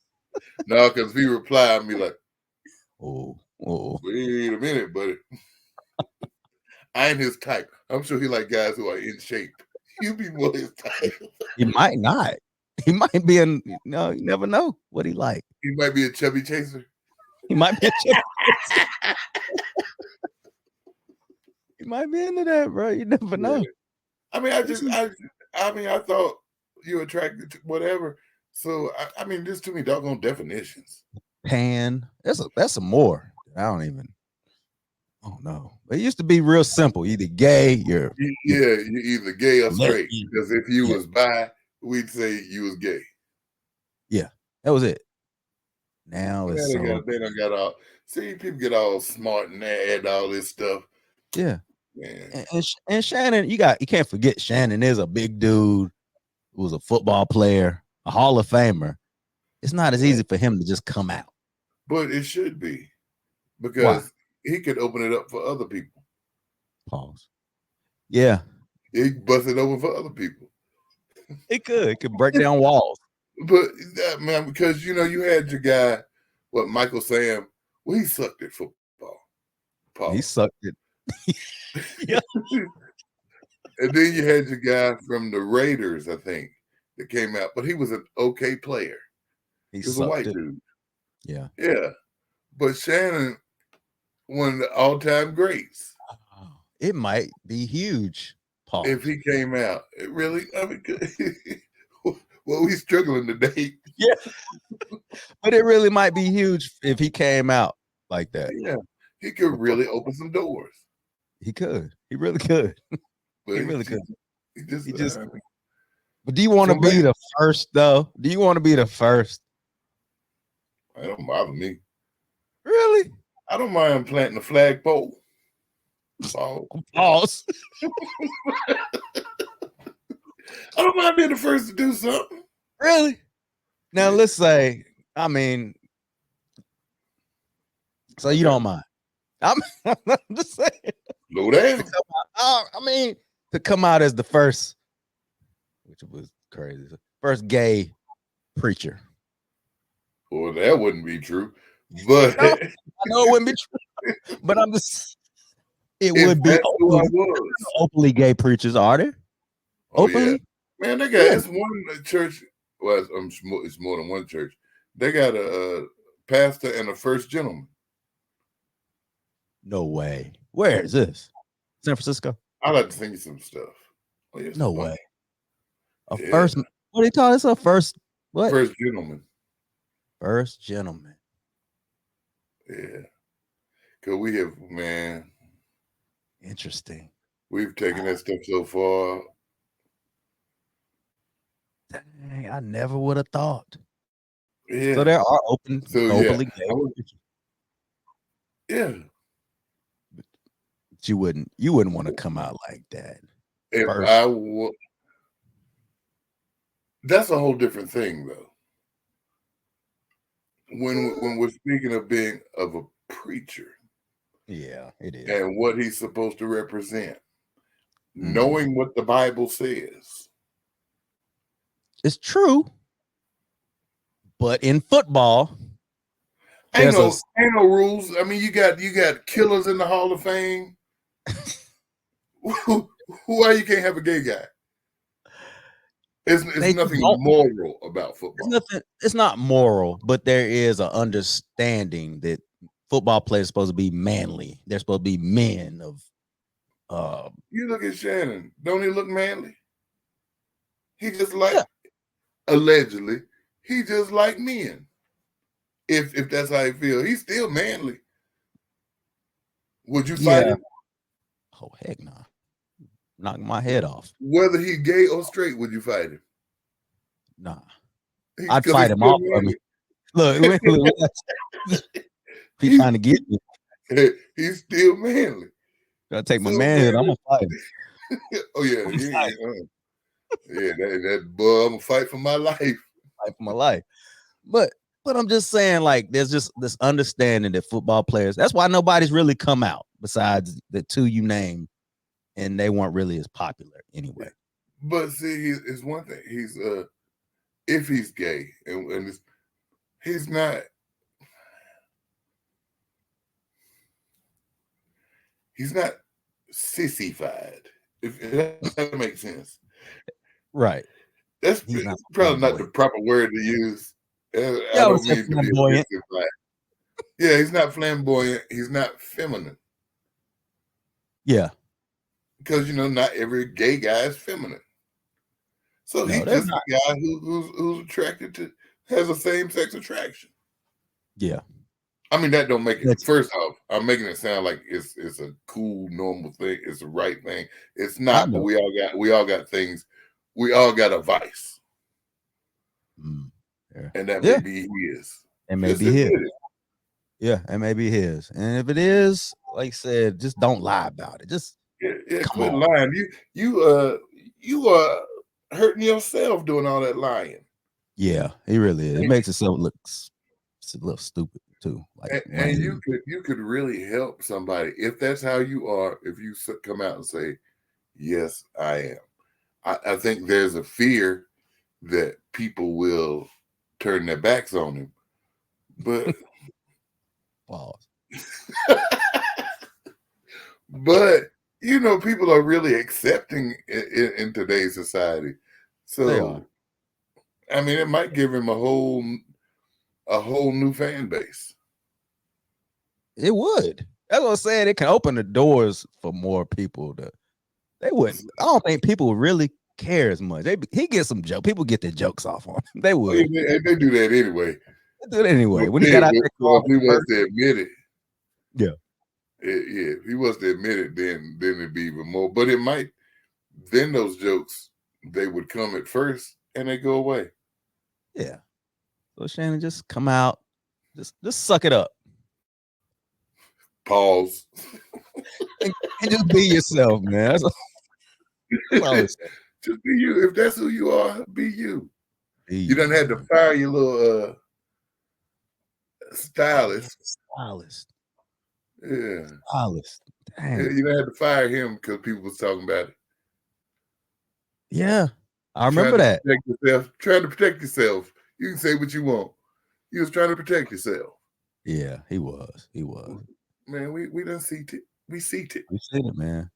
No, because if he reply, I'll be like, Oh. wait a minute, buddy. I ain't his type. I'm sure he like guys who are in shape. You be more his type. He might not. He might be you never know what he like. He might be a chubby chaser. He might be he might be into that, bro. You never know. I mean, I thought you attracted to whatever. So I mean, there's too many doggone definitions. Pan. That's a more. I don't know. It used to be real simple. Either gay, You're either gay or straight. Because if you was bi, we'd say you was gay. Yeah, that was it. Now it's they don't got all. See, people get all smart and they add all this stuff. Yeah. Man. And Shannon, you can't forget Shannon is a big dude who was a football player, a Hall of Famer. It's not as easy for him to just come out. But it should be, because he could open it up for other people. Pause. Yeah. He bust it open for other people. It could break down walls. But man, because you had your guy, Michael Sam, well, he sucked at football. He sucked it. Yeah. And then you had your guy from the Raiders, I think, that came out, but he was an okay player. He was a white dude. Yeah. Yeah. But Shannon, one of the all-time greats. It might be huge. Pause. If he came out. It really, I mean, well, we struggling today. Yeah. But it really might be huge if he came out like that. Yeah. He could really open some doors. He could. He really could. But he really could. He just but do you want to be the first, though? Do you want to be the first? It don't bother me. Really? I don't mind planting a flagpole. Pause. I don't mind being the first to do something. Really? Now let's say, I mean, so you don't mind. I'm just saying. Slow down. I mean, to come out as the first, which was crazy. First gay preacher. Well, that wouldn't be true. But No, I know it wouldn't be true, but I'm just. It if would be that's who I was. openly gay preachers, are there? Oh, Openly? yeah. Man, they got it's one church. Well, it's more than one church. They got a pastor and a first gentleman. No way. Where is this? San Francisco? I like to send you some stuff. Oh, yes, No fun. way. A first. What do you call this? A first. What? First gentleman. First gentleman. Yeah. Because we have, man. Interesting. We've taken that stuff so far. Dang, I never would have thought. Yeah. So there are openly gay. Yeah. But you wouldn't want to come out like that. If first. I would, that's a whole different thing, though. When we're speaking of being of a preacher, yeah, it is, and what he's supposed to represent, knowing what the Bible says, it's true. But in football, ain't no rules. I mean, you got killers in the Hall of Fame. Why you can't have a gay guy? It's nothing moral about football. It's not moral, but there is an understanding that football players are supposed to be manly. They're supposed to be men of. You look at Shannon. Don't he look manly? He just like allegedly. He just like men. If that's how he feel, he's still manly. Would you fight him? Oh heck no! Knock my head off. Whether he gay or straight, would you fight him? Nah, I'd fight him off of me. Look, he's trying to get me. He's still manly. Gotta take my manhood. I'm gonna fight him. Oh yeah, that boy. I'm gonna fight for my life. Fight for my life. But I'm just saying, like, there's just this understanding that football players. That's why nobody's really come out besides the two you named, and they weren't really as popular anyway. But see, it's one thing. He's if he's gay and he's not. He's not sissified, if that makes sense. Right. That's probably not the proper word to use. I don't mean to be sissified. Yeah, he's not flamboyant. He's not feminine. Yeah. Because, not every gay guy is feminine. So he's just a guy who's attracted to, has a same-sex attraction. Yeah. I mean, that don't make it. First off, I'm making it sound like it's a cool, normal thing. It's the right thing. It's not. But we all got things. We all got a vice, and that may be his. It may be his. Yeah, it may be his. And if it is, like I said, just don't lie about it. Just quit lying. You are hurting yourself doing all that lying. Yeah, he really is. It makes itself look a little stupid too. Like, and you could really help somebody if that's how you are. If you come out and say, "Yes, I am," I think there's a fear that people will turn their backs on him. But pause. But people are really accepting in today's society. So I mean, it might give him a whole new fan base. It would. That's what I'm saying. It can open the doors for more people to. They wouldn't. I don't think people really care as much. He gets some joke. People get their jokes off on him. They would. They do that anyway. They do it anyway. When he got out there, he wants to admit it. Yeah. If he was to admit it, then it'd be even more. But it might. Then those jokes, they would come at first and they go away. Yeah. So Shannon, just come out, just suck it up. Pause. and just be yourself, man. That's all just be you. If that's who you are, be you. You done had to fire your little stylist. Yeah. Stylist. Damn. You done had to fire him because people was talking about it. Yeah. I remember that. Trying to protect yourself. You can say what you want. He was trying to protect yourself. Yeah, he was. He was. Man, we done see it. We see it. We seen it, man.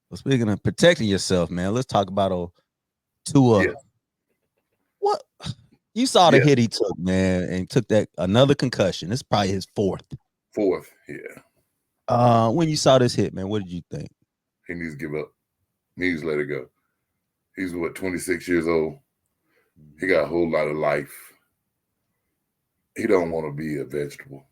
Well, speaking of protecting yourself, man, let's talk about Tua. Yeah. What you saw the Yeah. hit he took, man, and took that another concussion. This is probably his fourth. Yeah. When you saw this hit, man, what did you think? He needs to give up. He needs to let it go. He's 26 years old. He got a whole lot of life. He don't want to be a vegetable.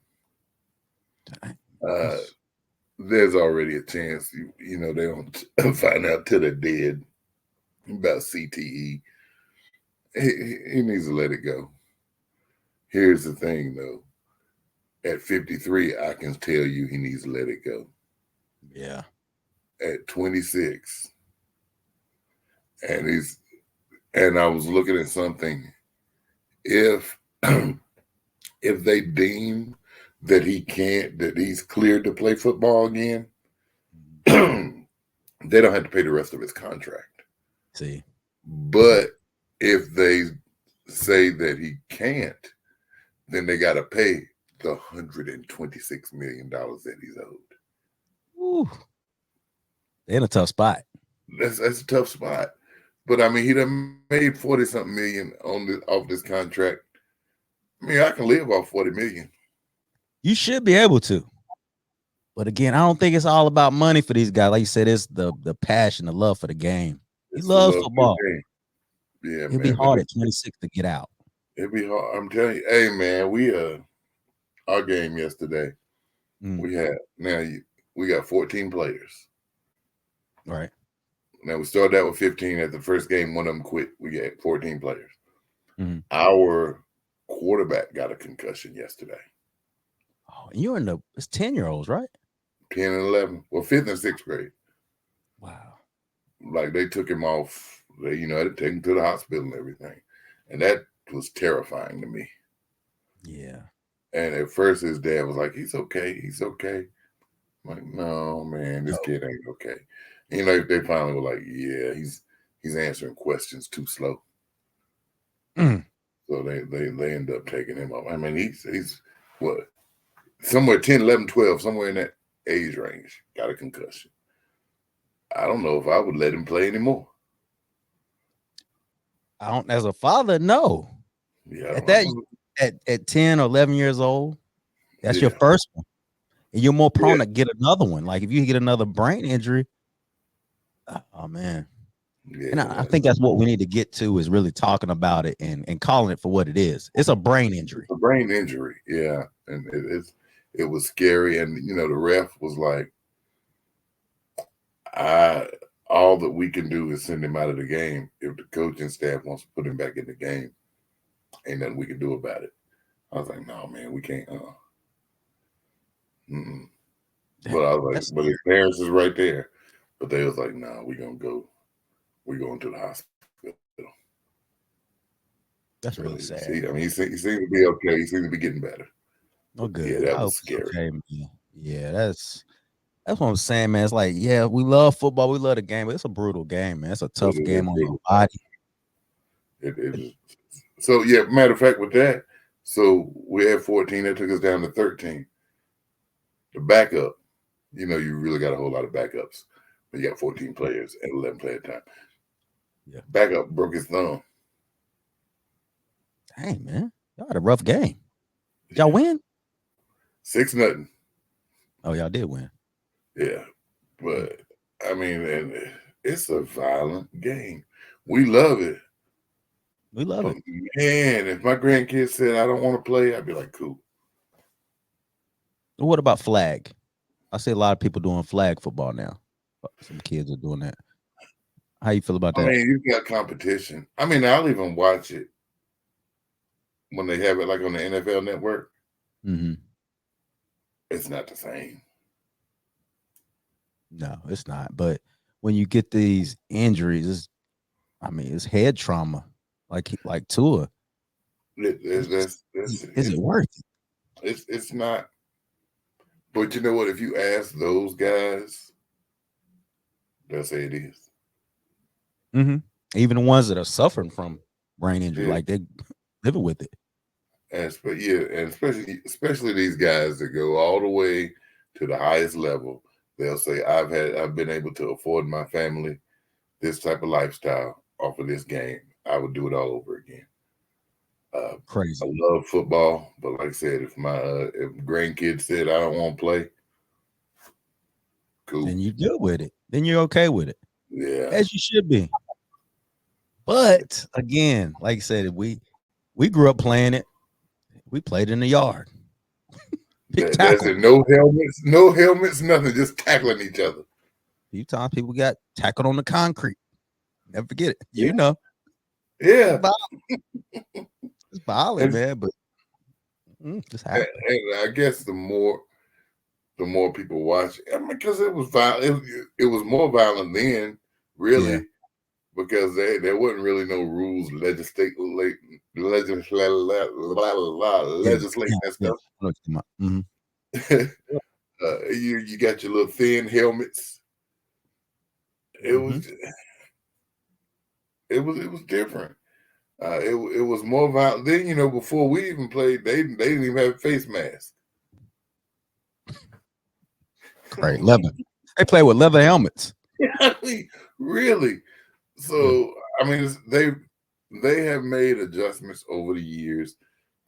There's already a chance, you know, they don't find out till they're dead about CTE. He needs to let it go. Here's the thing, though. At 53, I can tell you he needs to let it go. Yeah. At 26, and I was looking at something. If they deem that he's cleared to play football again, they don't have to pay the rest of his contract. See. But if they say that he can't, then they got to pay the $126 million that he's owed. Ooh. They're in a tough spot. That's a tough spot. But I mean, he done made 40-something million off this contract. I mean, I can live off 40 million. You should be able to. But again, I don't think it's all about money for these guys. Like you said, it's the passion, the love for the game. He loves football. Yeah, it'd be hard at 26 to get out. It'd be hard. I'm telling you, hey man, we our game yesterday. We got 14 players. Right. Now we started out with 15 at the first game. One of them quit. We got 14 players. Mm-hmm. Our quarterback got a concussion yesterday. Oh, and you're it's 10-year-olds, right? 10 and 11. Well, 5th and 6th grade. Wow. Like they took him off. They, had to take him to the hospital and everything. And that was terrifying to me. Yeah. And at first his dad was like, he's okay. He's okay. I'm like, no, man, this kid ain't okay. And they finally were like, yeah, he's answering questions too slow. Mm. So they end up taking him off. I mean, he's what? Somewhere 10, 11, 12, somewhere in that age range, got a concussion. I don't know if I would let him play anymore. I don't, as a father, no. Yeah. At 10 or 11 years old, that's your first one. And you're more prone to get another one. Like if you get another brain injury, oh man. Yeah, and I think that's what we need to get to is really talking about it and calling it for what it is. It's a brain injury. A brain injury, yeah. And it was scary. And the ref was like, all that we can do is send him out of the game. If the coaching staff wants to put him back in the game, ain't nothing we can do about it. I was like, no, man, we can't. But I was like, but his parents is right there. But they was like, no, we're going to the hospital. That's really sad. He seemed to be okay. He seemed to be getting better. Oh, good. Yeah, that was scary. Okay, yeah, that's what I'm saying, man. It's like, yeah, we love football. We love the game, but it's a brutal game, man. It's a tough game on your body. It is. So, yeah, matter of fact, with that, so we had 14. That took us down to 13. The backup, you really got a whole lot of backups. But you got 14 players and 11 player time. Yeah. Backup broke his thumb. Dang, man. Y'all had a rough game. Did y'all win? 6-0. Oh, y'all did win. Yeah. But, I mean, and it's a violent game. We love it. We love it. Man, if my grandkids said I don't want to play, I'd be like, cool. What about flag? I see a lot of people doing flag football now. Some kids are doing that. How you feel about that? I mean, you've got competition. I mean, I'll even watch it when they have it like on the NFL network. Mm-hmm. It's not the same. No, it's not. But when you get these injuries, it's head trauma, like Tua. Is it worth it? It's not. But you know what? If you ask those guys, they'll say it is. Mm-hmm. Even the ones that are suffering from brain injury, Yeah. like they living with it. And especially these guys that go all the way to the highest level. They'll say, I've been able to afford my family this type of lifestyle off of this game. I would do it all over again. Crazy. I love football, but like I said, if my if grandkids said I don't want to play, cool. Then you deal with it. Then you're okay with it. Yeah. As you should be. But again, like I said, we grew up playing it. We played in the yard. That's it. No helmets, nothing, just tackling each other. A few times people got tackled on the concrete. Never forget it. You know. Yeah. It's violent, man, but just happened. And I guess the more people watch, I mean, because it was violent, it was more violent then, really, because there wasn't really no rules legislating that stuff. You got your little thin helmets. It was different. It was more violent then. You know, before we even played, they didn't even have face masks. Great, leather. They play with leather helmets. I mean, really. So I mean, they have made adjustments over the years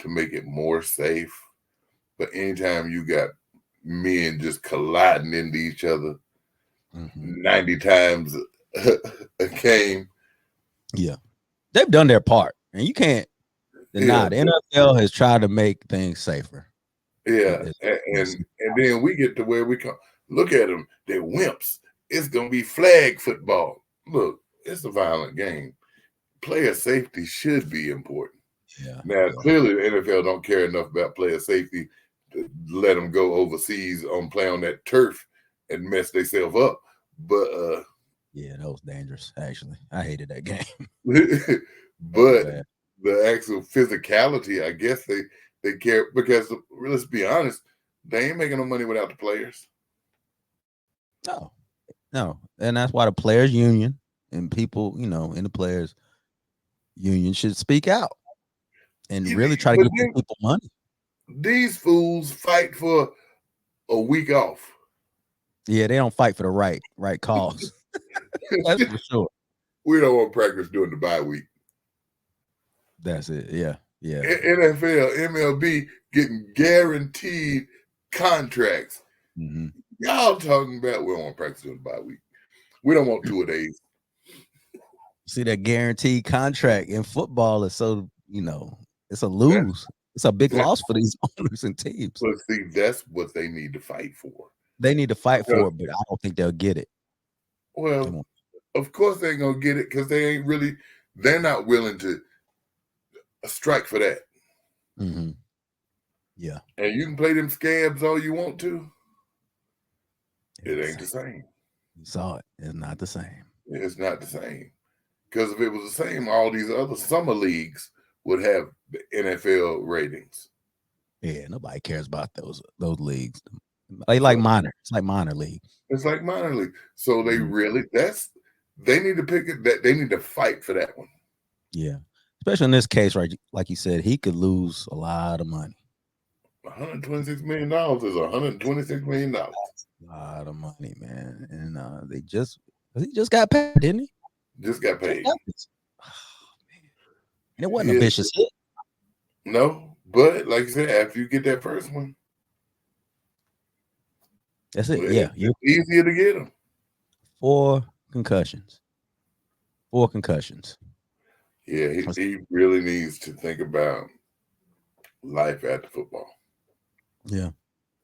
to make it more safe. But anytime you got men just colliding into each other 90 times a game, they've done their part, and you can't deny the NFL has tried to make things safer. Yeah, and then we get to where we come. Look at them; they're wimps. It's gonna be flag football. Look, it's a violent game. Player safety should be important. Now, clearly, the NFL don't care enough about player safety to let them go overseas play on that turf and mess themselves up. But that was dangerous. Actually, I hated that game. But the actual physicality, I guess they care, because let's be honest, they ain't making no money without the players. No, and that's why the players' union and people, in the players' union should speak out and really try to get people money. These fools fight for a week off. Yeah, they don't fight for the right cause. That's for sure. We don't want to practice during the bye week. That's it. Yeah. NFL, MLB getting guaranteed contracts. Y'all talking about we don't want to practice during the bye week. We don't want 2 days. See, that guaranteed contract in football is so, it's a lose. It's a big loss for these owners and teams. But see, that's what they need to fight for. They need to fight for it, but I don't think they'll get it. Well, of course they ain't gonna get it, because they're not willing to strike for that. Yeah. And you can play them scabs all you want to. It ain't the same. You saw it. It's not the same. It's not the same. Because if it was the same, all these other summer leagues would have the NFL ratings. Yeah, nobody cares about those leagues. They like minor. It's like minor league. It's like minor league. So they they need to pick it. That they need to fight for that one. Yeah, especially in this case, right? Like you said, he could lose a lot of money. $126 million is $126 million. That's a lot of money, man. And he just got paid, didn't he? Just got paid. Oh, man. And it wasn't a vicious hit. No, but like you said, after you get that first one, that's it. Yeah, it's easier to get them. 4 concussions. 4 concussions. Yeah, he really needs to think about life after football. Yeah.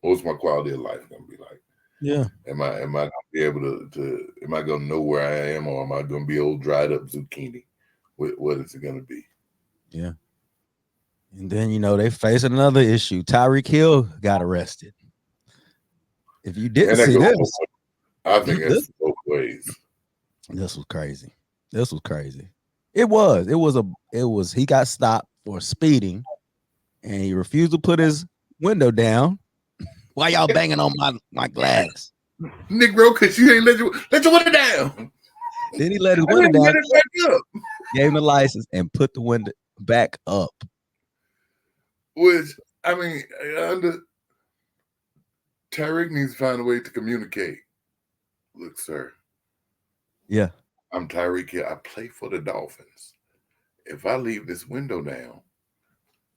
What's my quality of life gonna be like? Yeah. Am I gonna be able to am I gonna know where I am, or am I gonna be old dried up zucchini? What is it gonna be? Yeah. And then they face another issue. Tyreek Hill got arrested. If you didn't see this, I think that's both ways. This was crazy. It was he got stopped for speeding, and he refused to put his window down. Why y'all banging on my glass? Negro, because you ain't let your window down. Then he let his I window didn't down, get it back up. gave him the license, and put the window back up. Which, I mean, Tyreek needs to find a way to communicate. Look, sir. Yeah. I'm Tyreek here. I play for the Dolphins. If I leave this window down,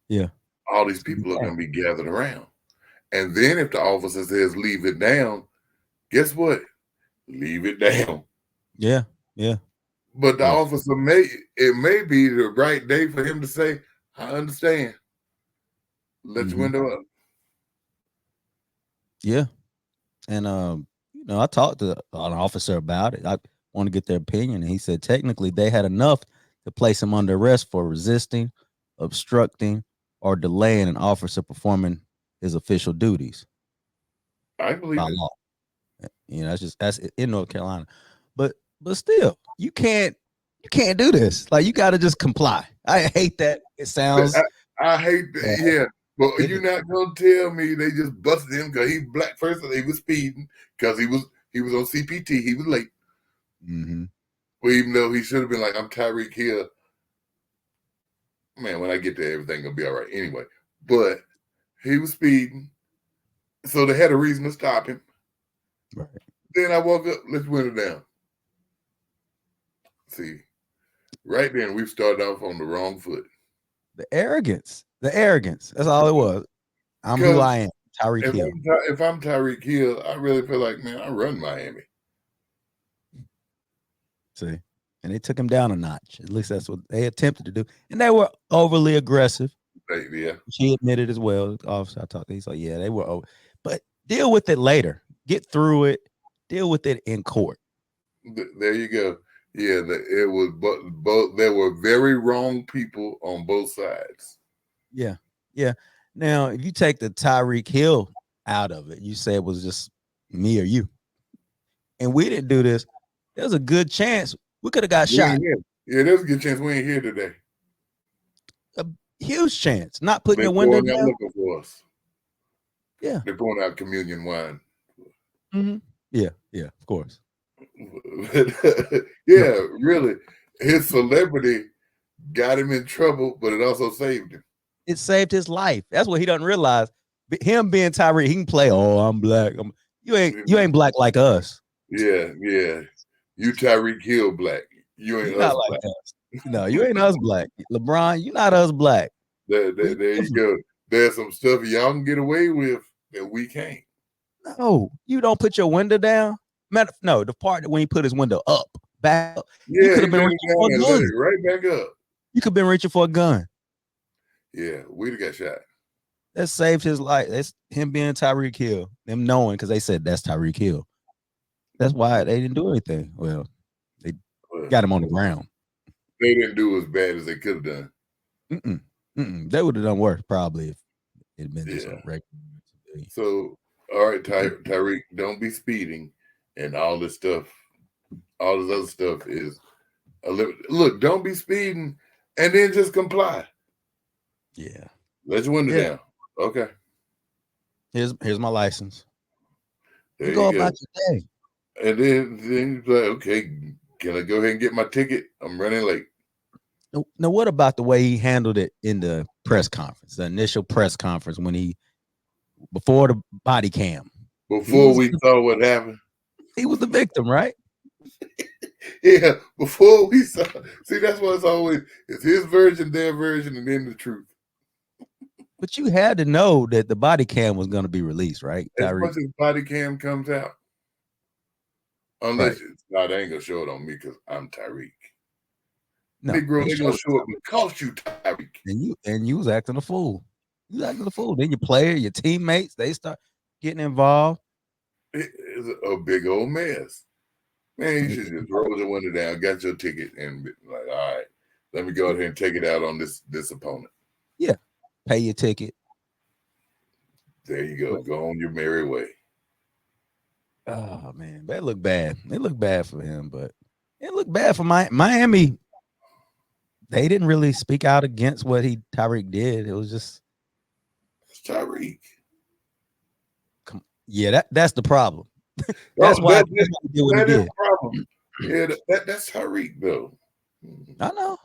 Yeah. all these people are going to be gathered around. And then if the officer says leave it down, guess what? Leave it down. Yeah. Yeah. But the officer may be the right day for him to say, I understand. Let your window up. Yeah. And I talked to an officer about it. I want to get their opinion. And he said technically they had enough to place him under arrest for resisting, obstructing, or delaying an officer performing his official duties. I believe by it. law. That's in North Carolina. But still, you can't do this. Like, you got to just comply. I hate that. It sounds. I hate that. Yeah. But you're not gonna tell me they just busted him because he black. First, he was speeding because he was on CPT. He was late. Well, even though he should have been like, I'm Tyreek Hill. Man, when I get there, everything gonna be all right anyway. But he was speeding, so they had a reason to stop him. Right. Then I woke up. Let's window down. See, right then we've started off on the wrong foot. The arrogance. That's all it was. I'm who I am, Tyreek Hill. If I'm Tyreek Hill, I really feel like, man, I run Miami. See, and they took him down a notch. At least that's what they attempted to do, and they were overly aggressive. Yeah, she admitted as well. The officer I talked to, he's like, yeah, they were over, but deal with it later. Get through it. Deal with it in court. There you go. Yeah, it was both. There were very wrong people on both sides. Yeah, yeah. Now, if you take the Tyreek Hill out of it, you say it was just me or you, and we didn't do this. There's a good chance we could have got shot. Yeah, there's a good chance we ain't here today. A huge chance. Not putting your window down. Looking for us. Yeah, they're pouring out communion wine. Yeah, of course. Yeah, really. His celebrity got him in trouble, but it also saved him. It saved his life. That's what he doesn't realize. Him being Tyreek, he can play. Oh, I'm black. You ain't black like us. Yeah. You Tyreek Hill black. You ain't us like black. Us. No, you ain't us black. LeBron, you not us black. There you go. There's some stuff y'all can get away with that we can't. No, you don't put your window down. No, the part when he put his window back up. Yeah, you could have been reaching for a gun. Right back up. You could have been reaching for a gun. Yeah, we'd have got shot. That saved his life. That's him being Tyreek Hill. Them knowing, because they said that's Tyreek Hill. That's why they didn't do anything. Well, they got him on the ground. They didn't do as bad as they could have done. They would have done worse probably if it had been just a regular. So, all right, Tyreek, don't be speeding and all this stuff. All this other stuff is a little. Look, don't be speeding and then just comply. Yeah. Let your window down. Okay. Here's my license. There go you go. about your day. And then you're like, okay, can I go ahead and get my ticket? I'm running late. Now, what about the way he handled it in the press conference, the initial press conference before the body cam? Before we saw what happened? He was the victim, right? Yeah, before we saw. See, that's why it's his version, their version, and then the truth. But you had to know that the body cam was going to be released, right? As much as body cam comes out. Unless it's not, they ain't gonna show it on me because I'm Tyreek. No, they're gonna show it because you Tyreek. And you was acting a fool. You was acting a fool. Then your player, your teammates, they start getting involved. It's a big old mess. Man, you should just roll the window down, got your ticket, and be like, all right, let me go ahead and take it out on this opponent. Yeah. Pay your ticket. There you go. Go on your merry way. Oh man, that looked bad. It looked bad for him, but it looked bad for Miami. They didn't really speak out against what Tyreek did. It was just it's Tyreek. Yeah, that's the problem. That's why that is the problem. Yeah, that's TYREEK though. I know.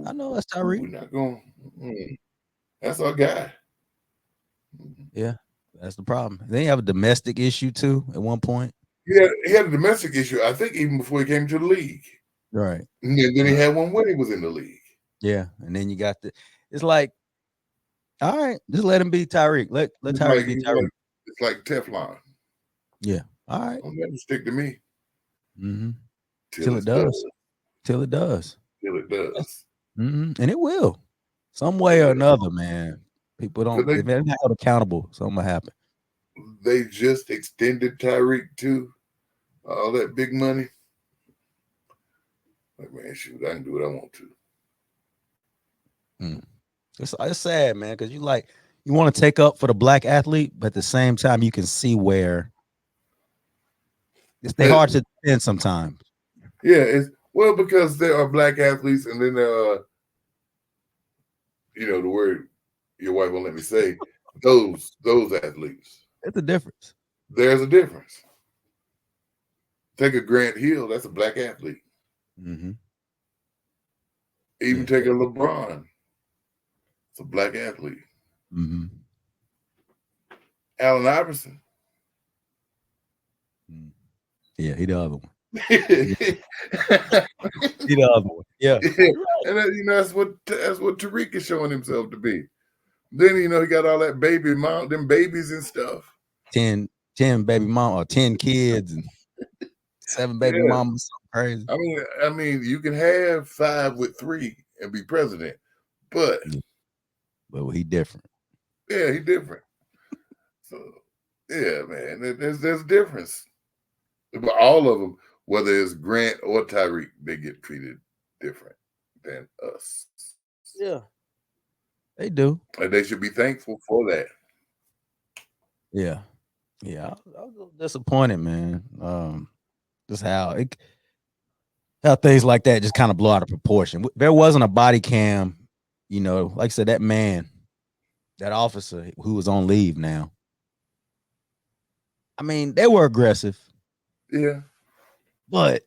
I know that's TYREEK. We're not going. That's our guy. Yeah, that's the problem. Then you have a domestic issue too at one point. Yeah, he had a domestic issue. I think even before he came to the league. Right. And then he had one when he was in the league. Yeah, and then you got it's like, all right, just let him be TYREEK. Let TYREEK be TYREEK. It's like Teflon. Yeah. All right. Don't let him stick to me. Mm-hmm. Till it does. Till it does. Till it does. Mm-hmm. And it will. Some way or another, man. People don't, if they're not held accountable, something will happen. They just extended TYREEK to all that big money. Like, man, shoot, I can do what I want to. It's sad, man, because you want to take up for the black athlete, but at the same time, you can see where they're hard to defend sometimes. Yeah, it's because there are black athletes, and then there are, the word your wife won't let me say, those athletes. It's a difference. There's a difference. Take a Grant Hill, that's a black athlete. Mm-hmm. Even take a LeBron, it's a black athlete. Mm-hmm. Allen Iverson. Yeah, he the other one. He the other one. Yeah. And that's what TYREEK is showing himself to be. Then he got all that baby mom, them babies and stuff. 10 baby mom or 10 kids and 7 baby mamas. Crazy. I mean, you can have 5 with 3 and be president, but he different. Yeah, he different. So yeah, man, there's a difference. But all of them, whether it's Grant or TYREEK, they get treated different than us. Yeah, they do, and they should be thankful for that. Yeah, I was disappointed, man. Just how things like that just kind of blow out of proportion. There wasn't a body cam, like I said, that man, that officer who was on leave now. I mean, they were aggressive. Yeah. But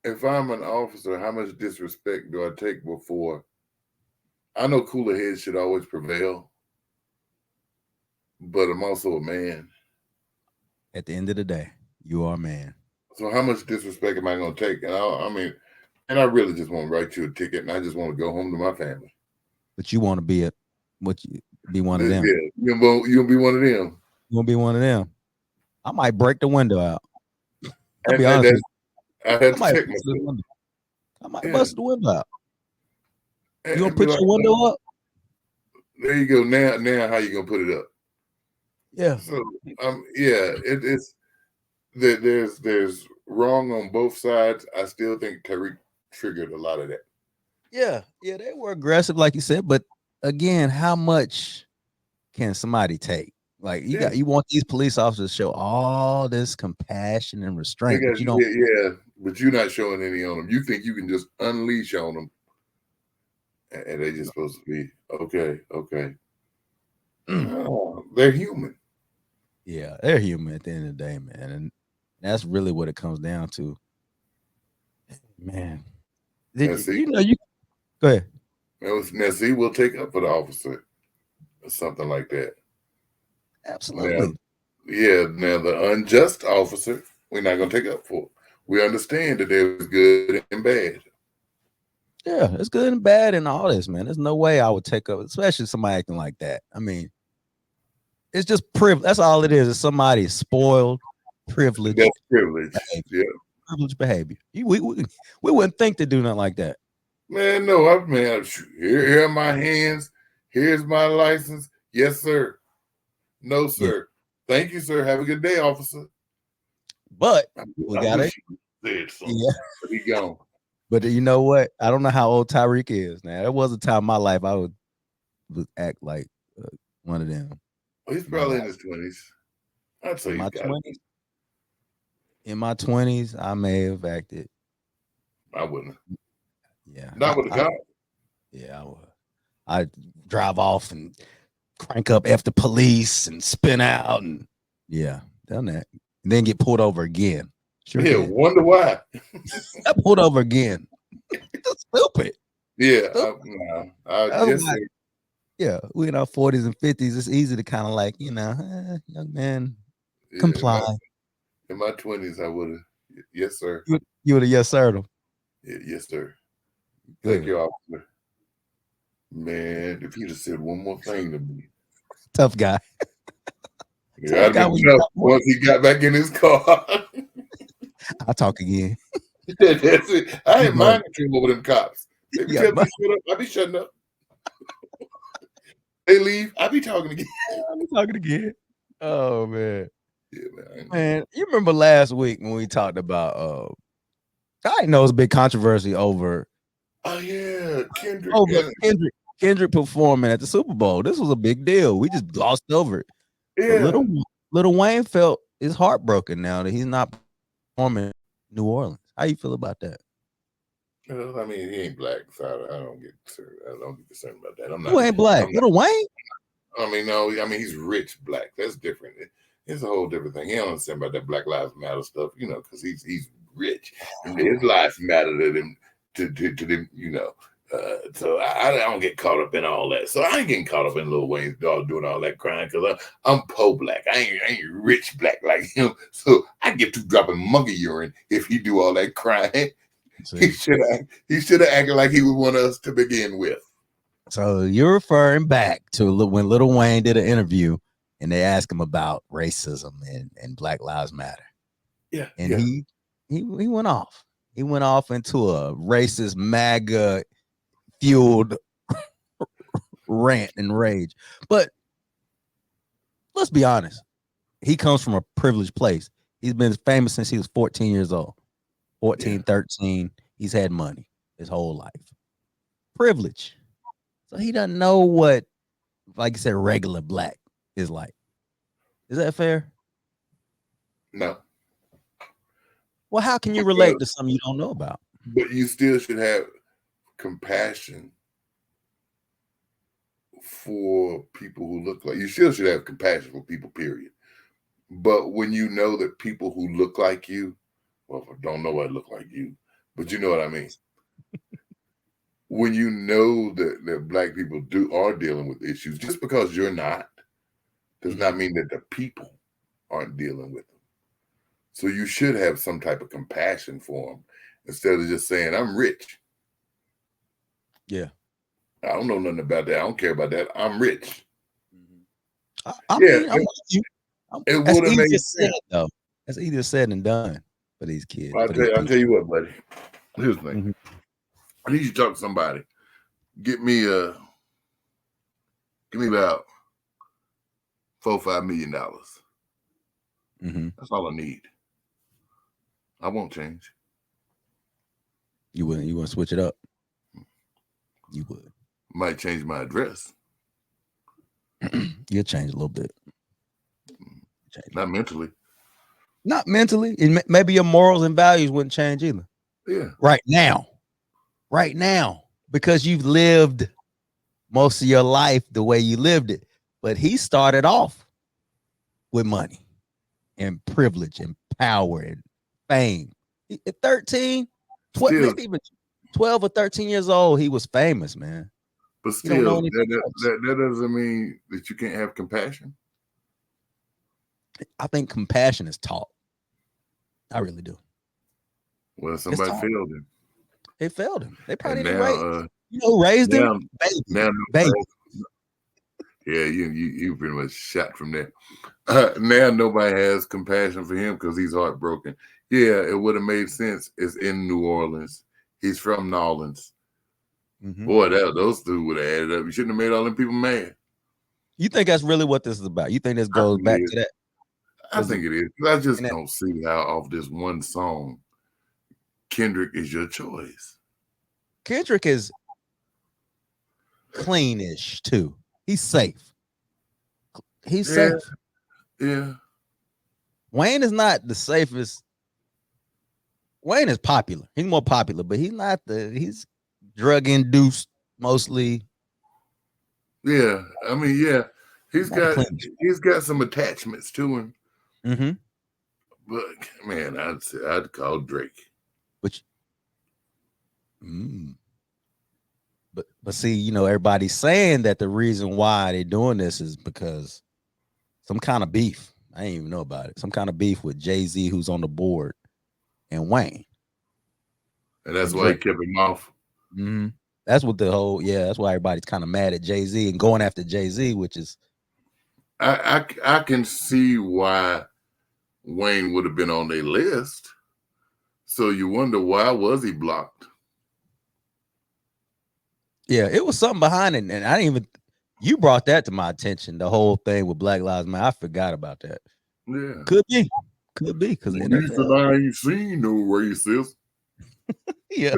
if I'm an officer, how much disrespect do I take before? I know cooler heads should always prevail, but I'm also a man. At the end of the day, you are a man. So how much disrespect am I going to take? And I really just want to write you a ticket, and I just want to go home to my family. But you want to be one of them. Yeah, you'll be one of them. You want to be one of them. I might break the window out. I'll be honest with you. I might bust the window out. You gonna put your window up? There you go. Now how you gonna put it up? Yeah. So it's there's wrong on both sides. I still think TYREEK triggered a lot of that. Yeah, they were aggressive, like you said, but again, how much can somebody take? Like you want these police officers to show all this compassion and restraint, but you don't. Yeah, but you're not showing any on them. You think you can just unleash on them, and they just supposed to be okay. Oh, they're human. Yeah, they're human at the end of the day, man, and that's really what it comes down to. Man, go ahead. Now, see, we'll take up for the officer or something like that. Absolutely. Now the unjust officer, we're not going to take up for. We understand that there's good and bad. Yeah, it's good and bad and all this, man. There's no way I would take up, especially somebody acting like that. I mean, it's just privilege. That's all it is. It's somebody spoiled, privileged. That's privilege. Yeah. Privileged behavior. We wouldn't think to do nothing like that. Man, no, here are my hands. Here's my license. Yes, sir. No, sir. Yeah. Thank you, sir. Have a good day, officer. But we got it. Yeah. He gone. But you know what? I don't know how old TYREEK is now. There was a time in my life I would act like one of them. Well, he's probably in his 20s. I'd say in my 20s, I may have acted. I wouldn't. Yeah. Not with the cop. Yeah, I would. I'd drive off and crank up after police and spin out and done that. and then get pulled over again. Sure Yeah, did. wonder why. Got pulled over again. That's stupid. Yeah, That's yes, why- sir. Yeah, we in our 40s and 50s. It's easy to kind of like, young man, Yeah, comply. In my 20s, I would have. Yes, sir. You would have yes sir'd him. Yeah, yes, sir. Good. Thank you, officer. Man, if he'd have said one more thing to me, Tough guy. yeah, I'd been tough once he got back in his car. I'll talk again. That's it. I ain't mind control over them cops. They be Yeah, telling me to shut up. I be shutting up. They leave. I be talking again. I'll be talking again. Oh man. Yeah, man. Man, you remember last week when we talked about I know it's a big controversy over Oh yeah, Kendrick. Kendrick performing at the Super Bowl. This was a big deal. We just glossed over it. Yeah. But Little Wayne felt his heart broken now that he's not performing in New Orleans. How you feel about that? Well, I mean, he ain't black, so I don't get concerned about that. I'm not. Who ain't black? Little Wayne? I mean, no. I mean, he's rich black. That's different. It's a whole different thing. He don't understand about that Black Lives Matter stuff, because he's rich and his life matter to them. To them, so I don't get caught up in all that. So I ain't getting caught up in Lil Wayne's dog doing all that crying because I'm poor black. I ain't rich black like him. So I get to dropping monkey urine if he do all that crying. He should have acted like he was one of us to begin with. So you're referring back to when Lil Wayne did an interview and they asked him about racism and Black Lives Matter. Yeah. And he went off. He went off into a racist MAGA fueled rant and rage. But let's be honest. He comes from a privileged place. He's been famous since he was 14 years old. 14, 13. He's had money his whole life. Privilege. So he doesn't know what, like you said, regular black is like. Is that fair? No. Well, how can you relate to something you don't know about? But you still should have compassion for people who look like you. Still should have compassion for people, period. But when you know that people who look like you, well, don't know what look like you, but you know what I mean. When you know that black people are dealing with issues, just because you're not, does not mean that the people aren't dealing with them. So you should have some type of compassion for them instead of just saying, I'm rich. Yeah. I don't know nothing about that. I don't care about that. I'm rich. I mean, I'm with you. It would have made sense, though. That's easier said than done for these kids. I'll tell you what, buddy. Here's the thing. I need you to talk to somebody. Give me about $4 or $5 million. That's all I need. I won't change. You wouldn't switch it up? You would. Might change my address. You'll change a little bit. Not mentally. Not mentally. Maybe your morals and values wouldn't change either. Yeah. Right now. Because you've lived most of your life the way you lived it. But he started off with money and privilege and power and fame. At 13, maybe even 12 or 13 years old, he was famous, man. But still, that doesn't mean that you can't have compassion. I think compassion is taught. I really do. Well, somebody failed him. They failed him. They probably didn't raised him. Baby. Yeah, you pretty much shot from there. Now nobody has compassion for him because he's heartbroken. Yeah, it would have made sense. It's in New Orleans. He's from New Orleans. Boy, those two would have added up. You shouldn't have made all them people mad. You think that's really what this is about? You think this goes back to that? I think it is. I just don't see how off this one song, Kendrick is your choice. Kendrick is cleanish too. He's safe. Safe. Yeah. Wayne is not the safest. Wayne is popular. He's more popular, but he's not he's drug induced mostly. Yeah. I mean, yeah. He's got some attachments to him. But man, I'd call Drake. Which, but see, you know, everybody's saying that the reason why they're doing this is because some kind of beef. I didn't even know about it. Some kind of beef with Jay-Z, who's on the board, and Wayne. And that's why he kept him off. That's what the whole, that's why everybody's kind of mad at Jay-Z and going after Jay-Z, which is. I can see why Wayne would have been on their list. So you wonder, why was he blocked? Yeah, it was something behind it. And I didn't even, you brought that to my attention, the whole thing with Black Lives Matter. I forgot about that. Yeah. Could be. Because I ain't seen no racist. Yeah.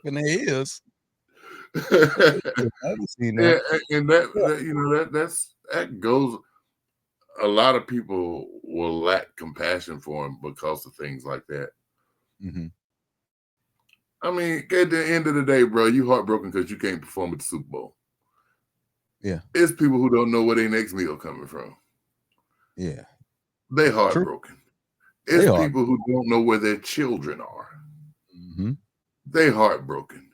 And there is. And that you know, that goes. A lot of people will lack compassion for him because of things like that. I mean, at the end of the day, bro, you heartbroken because you can't perform at the Super Bowl. Yeah. It's people who don't know where their next meal coming from. Yeah. They heartbroken. It's people who don't know where their children are. They heartbroken.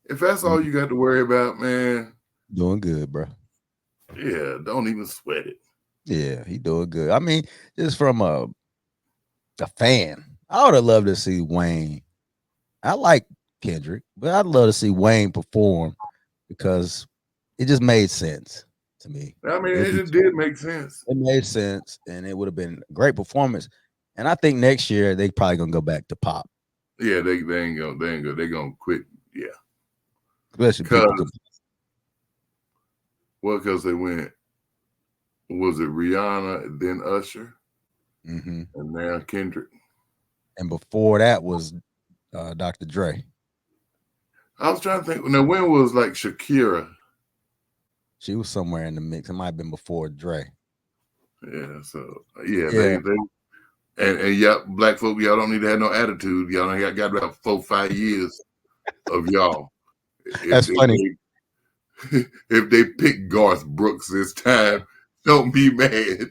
If that's all you got to worry about, man. Doing good, bro. Yeah, don't even sweat it. Yeah, he doing good. I mean, just from a fan, I would have loved to see Wayne. I like Kendrick, but I'd love to see Wayne perform because it just made sense to me. I mean, it did make sense. It made sense, and it would have been a great performance. And I think next year they probably gonna go back to pop. Yeah, they ain't gonna. They're gonna quit. Yeah, especially because they went. Was it Rihanna, then Usher, and now Kendrick? And before that was Dr. Dre. I was trying to think. Now, when was like Shakira? She was somewhere in the mix. It might have been before Dre. Yeah. So they and y'all black folk, y'all don't need to have no attitude. Y'all don't got about 4-5 years of y'all. That's funny. If they pick Garth Brooks this time, don't be mad.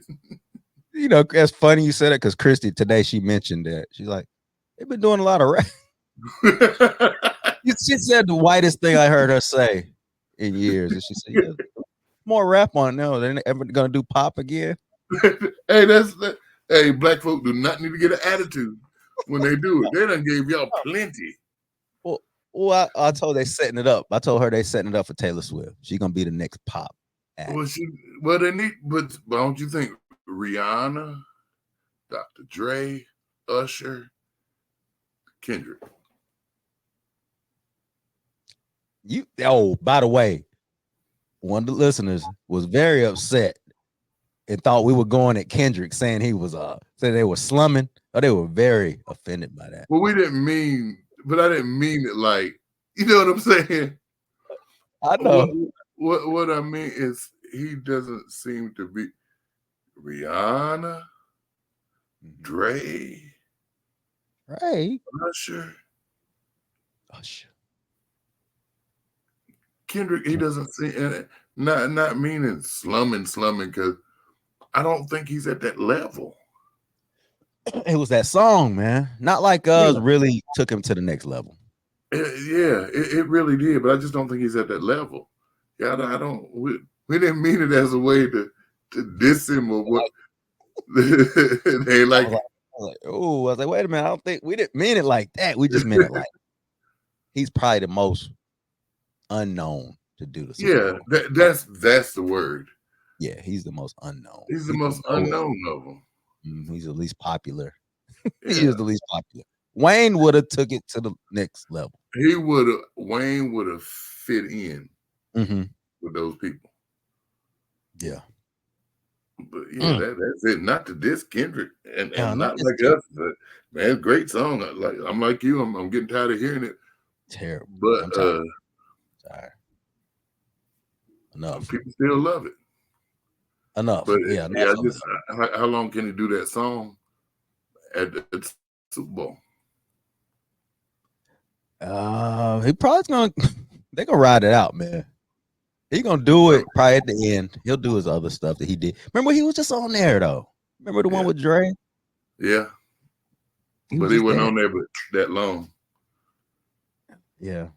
You know, that's funny you said it because Christy today, she mentioned that. She's like, they've been doing a lot of rap. She said the whitest thing I heard her say in years. And she said, yeah, more rap on now. They're ever going to do pop again? Hey, black folk do not need to get an attitude when they do it. They done gave y'all plenty. Well, I told they setting it up. I told her they setting it up for Taylor Swift. She's going to be the next pop act. Well, they need, but don't you think Rihanna, Dr. Dre, Usher, Kendrick? By the way, one of the listeners was very upset and thought we were going at Kendrick, saying he was said they were slumming. Or they were very offended by that. Well, I didn't mean it like, you know what I'm saying? I know. What I mean is he doesn't seem to be Rihanna, Dre, Usher. Kendrick, he doesn't seem, not meaning slumming, because I don't think he's at that level. It was that song, man. Not like us really took him to the next level. It really did, but I just don't think he's at that level. Yeah, I don't. We didn't mean it as a way to diss him or what. They like. I was like, wait a minute. I don't think we didn't mean it like that. We just meant it like he's probably the most unknown to do the Super Bowl. That's the word. Yeah, he's the most unknown. He's the most unknown of them. He's the least popular. He is the least popular. Wayne would have took it to the next level. Wayne would have fit in with those people. Yeah. But that's it. Not to diss Kendrick and not like us, but man, great song. I'm like you. I'm getting tired of hearing it. Terrible. But tired. Enough. People still love it. Enough. But how long can he do that song at the Super Bowl? He probably gonna. They're gonna ride it out, man. He's gonna do it probably at the end. He'll do his other stuff that he did. Remember, he was just on there though. Remember the one Yeah. with Dre? Yeah. He But was he just wasn't dead. on there but that long. Yeah.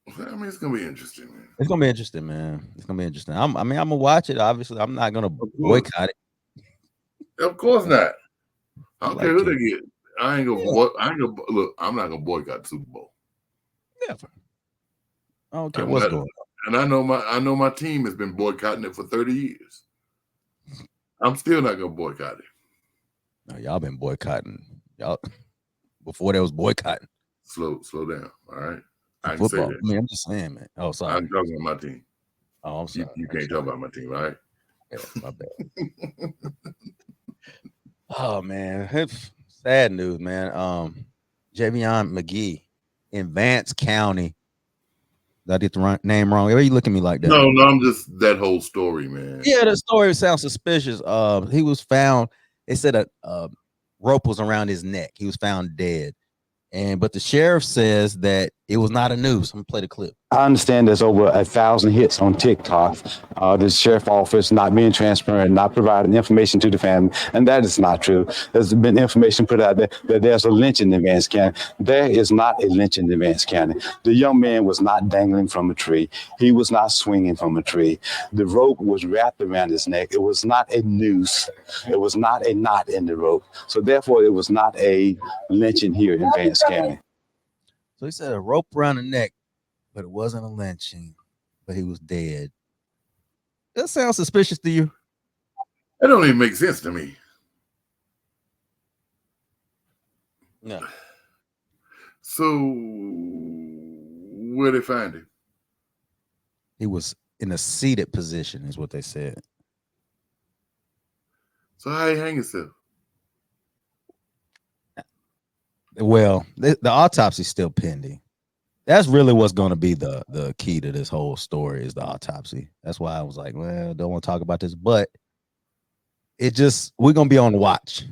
I mean, it's gonna be interesting, man. It's gonna be interesting, man. It's gonna be interesting. I mean, I'm gonna watch it. Obviously, I'm not gonna course. boycott it. Of course not. I don't like care who it. they get. I ain't gonna look. I'm not gonna boycott the Super Bowl. Never. I don't care I'm what's not- going on. And I know my team has been boycotting it for 30 years. I'm still not gonna boycott it. No, y'all been boycotting. Y'all before there was boycotting Slow down. All right. I can football. say that. I mean, I'm just saying, man. Oh, sorry. I'm talking about my team. Oh, I'm sorry. You can't talk about my team, all right? Yeah, my bad. Oh man, it's sad news, man. Javion McGee in Vance County. Did I get the name wrong? Why are you looking at me like that? No, I'm just that whole story, man. Yeah, the story sounds suspicious. He was found. They said a rope was around his neck. He was found dead. But the sheriff says that it was not a noose. I'm gonna play the clip. I understand there's over 1,000 hits on TikTok. The sheriff office not being transparent, not providing information to the family, and that is not true. There's been information put out there that there's a lynching in Vance County. There is not a lynching in Vance County. The young man was not dangling from a tree. He was not swinging from a tree. The rope was wrapped around his neck. It was not a noose. It was not a knot in the rope. So therefore, it was not a lynching here in Vance County. So he said a rope around the neck, but it wasn't a lynching, but he was dead. That sounds suspicious to you? That don't even make sense to me. No. So where they find him? He was in a seated position, is what they said. So how he hang himself? Well, the autopsy is still pending. That's really what's going to be the key to this whole story is the autopsy. That's why I was like, well, don't want to talk about this, but we're going to be on watch.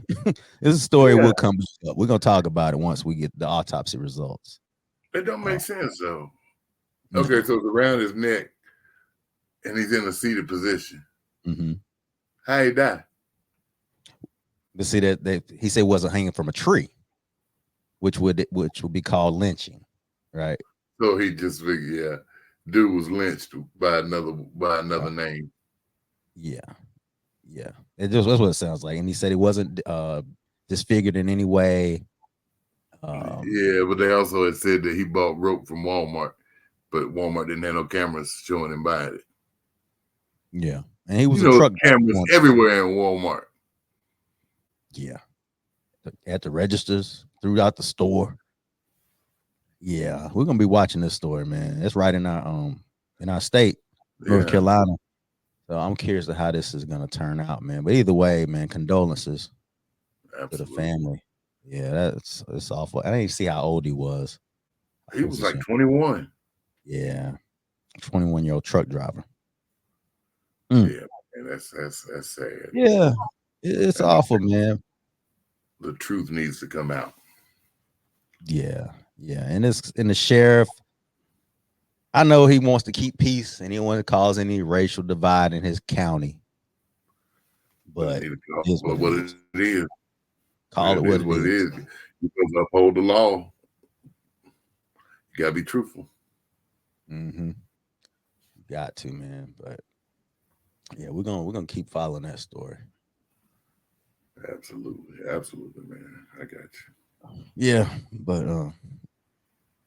This story will come up. We're going to talk about it once we get the autopsy results. It don't make sense though. Okay, so it's around his neck and he's in a seated position. Mm-hmm. How he die? But see that he said wasn't hanging from a tree, which would be called lynching, right? So he just figured, dude was lynched by another name. Yeah. That's what it sounds like. And he said it wasn't disfigured in any way. Yeah, but they also had said that he bought rope from Walmart, but Walmart didn't have no cameras showing him buying it. Yeah, and he was a truck cameras everywhere in Walmart. Yeah, at the registers, throughout the store. Yeah, we're gonna be watching this story, man. It's right in our state, North Carolina. So I'm curious to how this is gonna turn out, man. But either way, man, condolences to the family. Yeah, it's awful. I didn't see how old he was. He was like 21. Yeah, 21-year-old truck driver. Yeah, and that's sad. Yeah, it's awful, man. The truth needs to come out. Yeah, and the sheriff. I know he wants to keep peace and he don't want to cause any racial divide in his county. But it is. Call it what it is. You supposed to uphold the law. You gotta be truthful. Mm-hmm. Got to, man. But yeah, we're gonna keep following that story. Absolutely, man. I got you. Yeah, but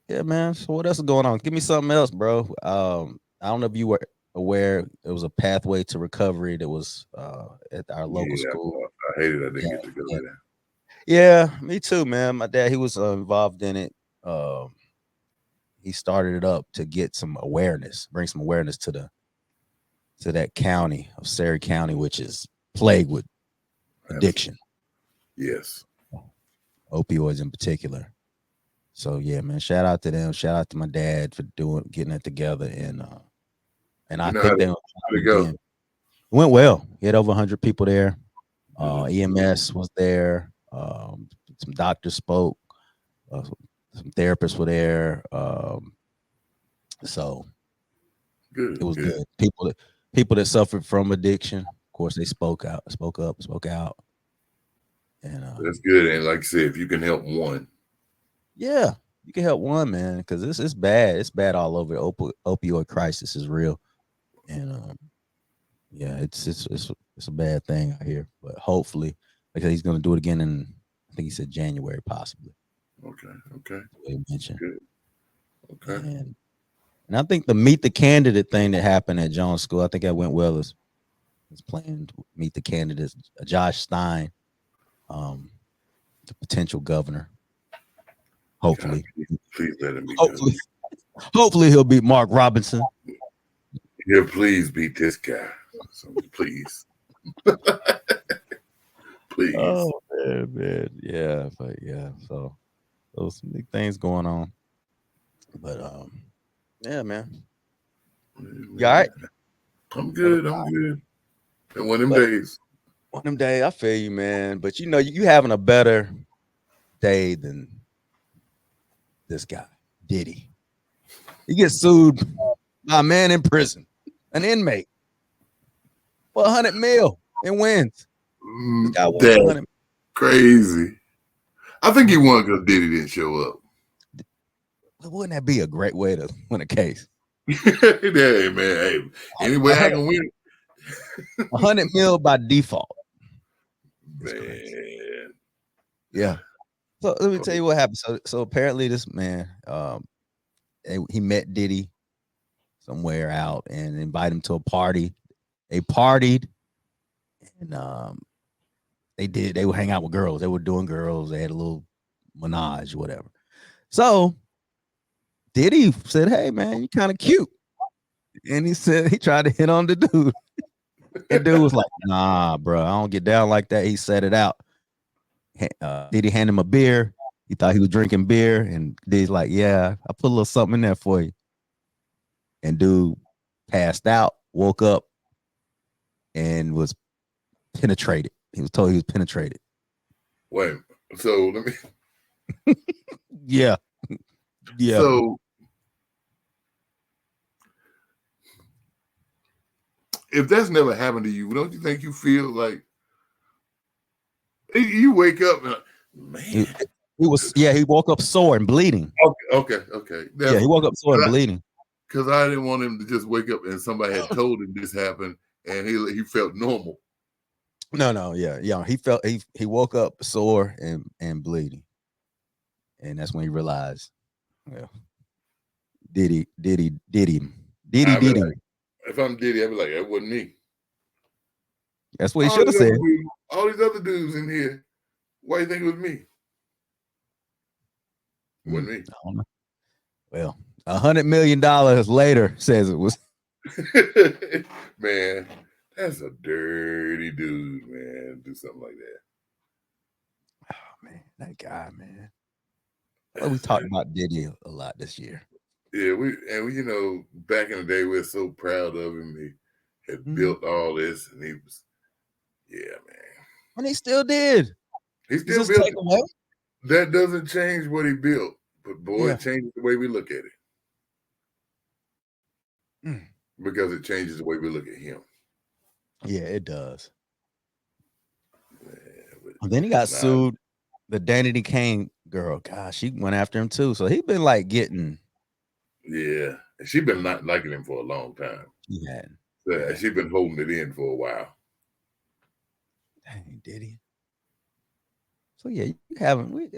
yeah, man. So what else is going on? Give me something else, bro. I don't know if you were aware there was a pathway to recovery that was at our local school. I hated I didn't get to go there. Yeah, me too, man. My dad, he was involved in it. He started it up to get some awareness, bring some awareness to that county of Surrey County, which is plagued with addiction. Yes. Opioids in particular. So yeah, man, shout out to them. Shout out to my dad for getting it together. And I think it went well. He had over 100 people there. EMS was there. Some doctors spoke. Some therapists were there. So good. It was good. People that suffered from addiction, course, they spoke up, spoke out. And that's good. And like I said, if you can help one, yeah, you can help one, man, because this is bad. It's bad all over. Opioid crisis is real, and yeah, it's a bad thing out here. But hopefully, because he's going to do it again in, I think he said January, possibly. Okay. He mentioned. Good. Okay. And I think the meet the candidate thing that happened at Jones School, I think that went well. Is playing to meet the candidates. Josh Stein, the potential governor. Hopefully, God, please let him be. Hopefully he'll beat Mark Robinson. Yeah, please beat this guy. So please. Please. Oh man. Yeah, but yeah, so those big things going on. But yeah, man. You all right? I'm good. And one of them days. One of them days, I feel you, man. But you know, you having a better day than this guy, Diddy. He gets sued by a man in prison, an inmate, for $100 million and wins. That's crazy. I think he won because Diddy didn't show up. Wouldn't that be a great way to win a case? Yeah, man. Hey, anyway, I can win. $100 million by default. Man. Yeah. So let me tell you what happened. So apparently this man, he met Diddy somewhere out and invited him to a party. They partied, and they would hang out with girls. They were doing girls. They had a little menage or whatever. So Diddy said, "Hey man, you kind of cute," and he said he tried to hit on the dude. And dude was like, "Nah, bro, I don't get down like that." He said it out. Diddy handed him a beer. He thought he was drinking beer, and Diddy's like, "Yeah, I put a little something in there for you." And dude passed out, woke up, and was penetrated. He was told he was penetrated. Wait, so let me. Yeah. So if that's never happened to you, don't you think you feel like you wake up and man, he woke up sore and bleeding. Okay. Yeah, he woke up sore and bleeding. Because I didn't want him to just wake up and somebody had told him this happened and he felt normal. No, yeah. He woke up sore and bleeding. And that's when he realized, well, Diddy. If I'm Diddy, I'd be like, that wasn't me. That's what he should have said. All these other dudes in here, why do you think it was me? It wasn't me. I don't know. Well, $100 million later says it was. Man, that's a dirty dude, man. Do something like that. Oh man, that guy, man. Well, we talked about Diddy a lot this year. Yeah, we you know, back in the day, we were so proud of him. He had built all this, and he was, yeah, man. And he still did. He still built it. That doesn't change what he built, but boy, it changes the way we look at it. Because it changes the way we look at him. Yeah, it does. And then he got sued. The Danity Kane girl, gosh, she went after him too. So he been like getting. Yeah, she been not liking him for a long time. Yeah, she been holding it in for a while. Dang, Diddy. So yeah, you haven't. We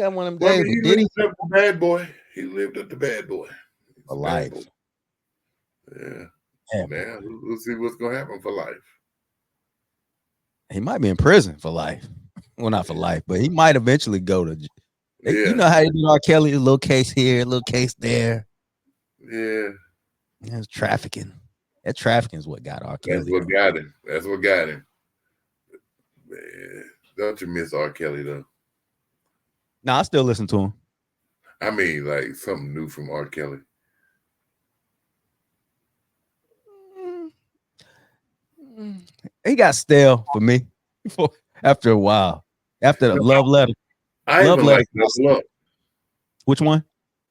have one of them Well, days. he Diddy, lived up the bad boy. He lived up the bad boy. For life. Yeah. Man, we'll see what's gonna happen for life. He might be in prison for life. Well, not for life, but he might eventually go to. You know how you do R. Kelly, a little case here, a little case there. Yeah. That's trafficking. That trafficking is what got R. Kelly. That's what got him. Man, don't you miss R. Kelly though? No, I still listen to him. I mean, like something new from R. Kelly. He got stale for me after a while. After the Love Letter. I even like Double Up. Which one?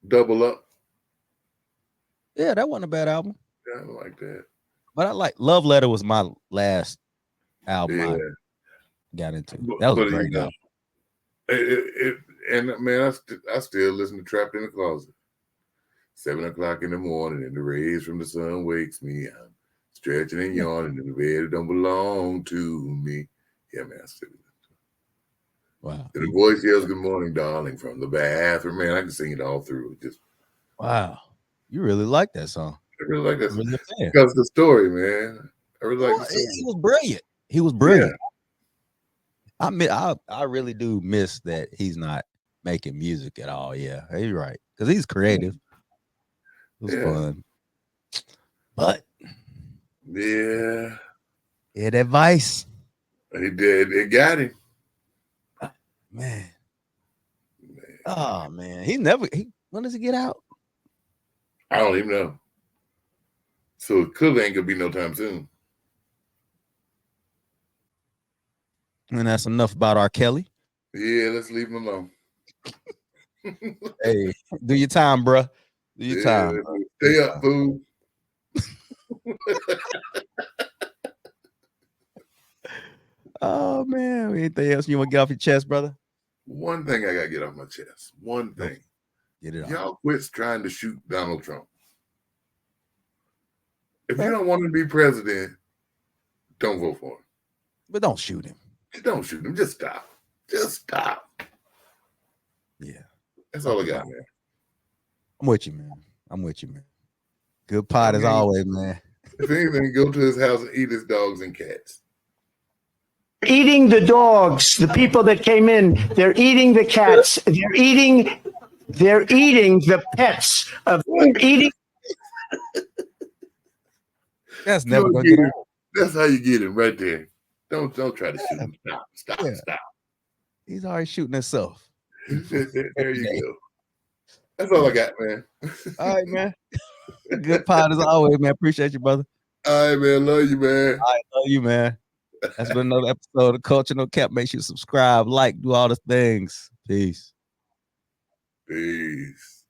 Double Up. Yeah, that wasn't a bad album. Yeah, I don't like that. But I like Love Letter was my last album Yeah. I got into. That was a But, great album. And man, I still listen to Trapped in the Closet. 7 o'clock in the morning, and the rays from the sun wakes me. I'm stretching and yawning in the bed that don't belong to me. Yeah, man, I still listen. Wow. And the voice yells, "Good morning, darling," from the bathroom. Man, I can sing it all through. Just wow. You really like that song. I really like that Really a fan. because the story, man. I really like the story. He was brilliant. He was brilliant. I really do miss that he's not making music at all. Yeah, you're right. Because he's creative. It was fun. But yeah, that advice. he did. It got him. Man. Oh man. When does he get out? I don't even know. So it clearly ain't gonna be no time soon. And that's enough about R. Kelly. Yeah, let's leave him alone. Hey, do your time, bruh. Do your time. Stay up, fool. Oh man, anything else you want to get off your chest, brother? One thing I gotta get off my chest. One thing. Get it off. Y'all quit trying to shoot Donald Trump. If you don't want him to be president, don't vote for him. But don't shoot him. Just don't shoot him. Just stop. Just stop. Yeah. That's all I got, man. I'm with you, man. Good pot as always, man. If anything, go to his house and eat his dogs and cats. Eating the dogs, the people that came in, they're eating the cats. They're eating the pets of eating. That's never gonna get out. That's how you get him right there. Don't try to shoot him. Stop. He's already shooting himself. There you go. That's all I got, man. All right, man. Good pot as always, man. Appreciate you, brother. All right, man. Love you, man. I love you, man. That's been another episode of Culture No Cap. Make sure you subscribe, like, do all the things. Peace. Peace.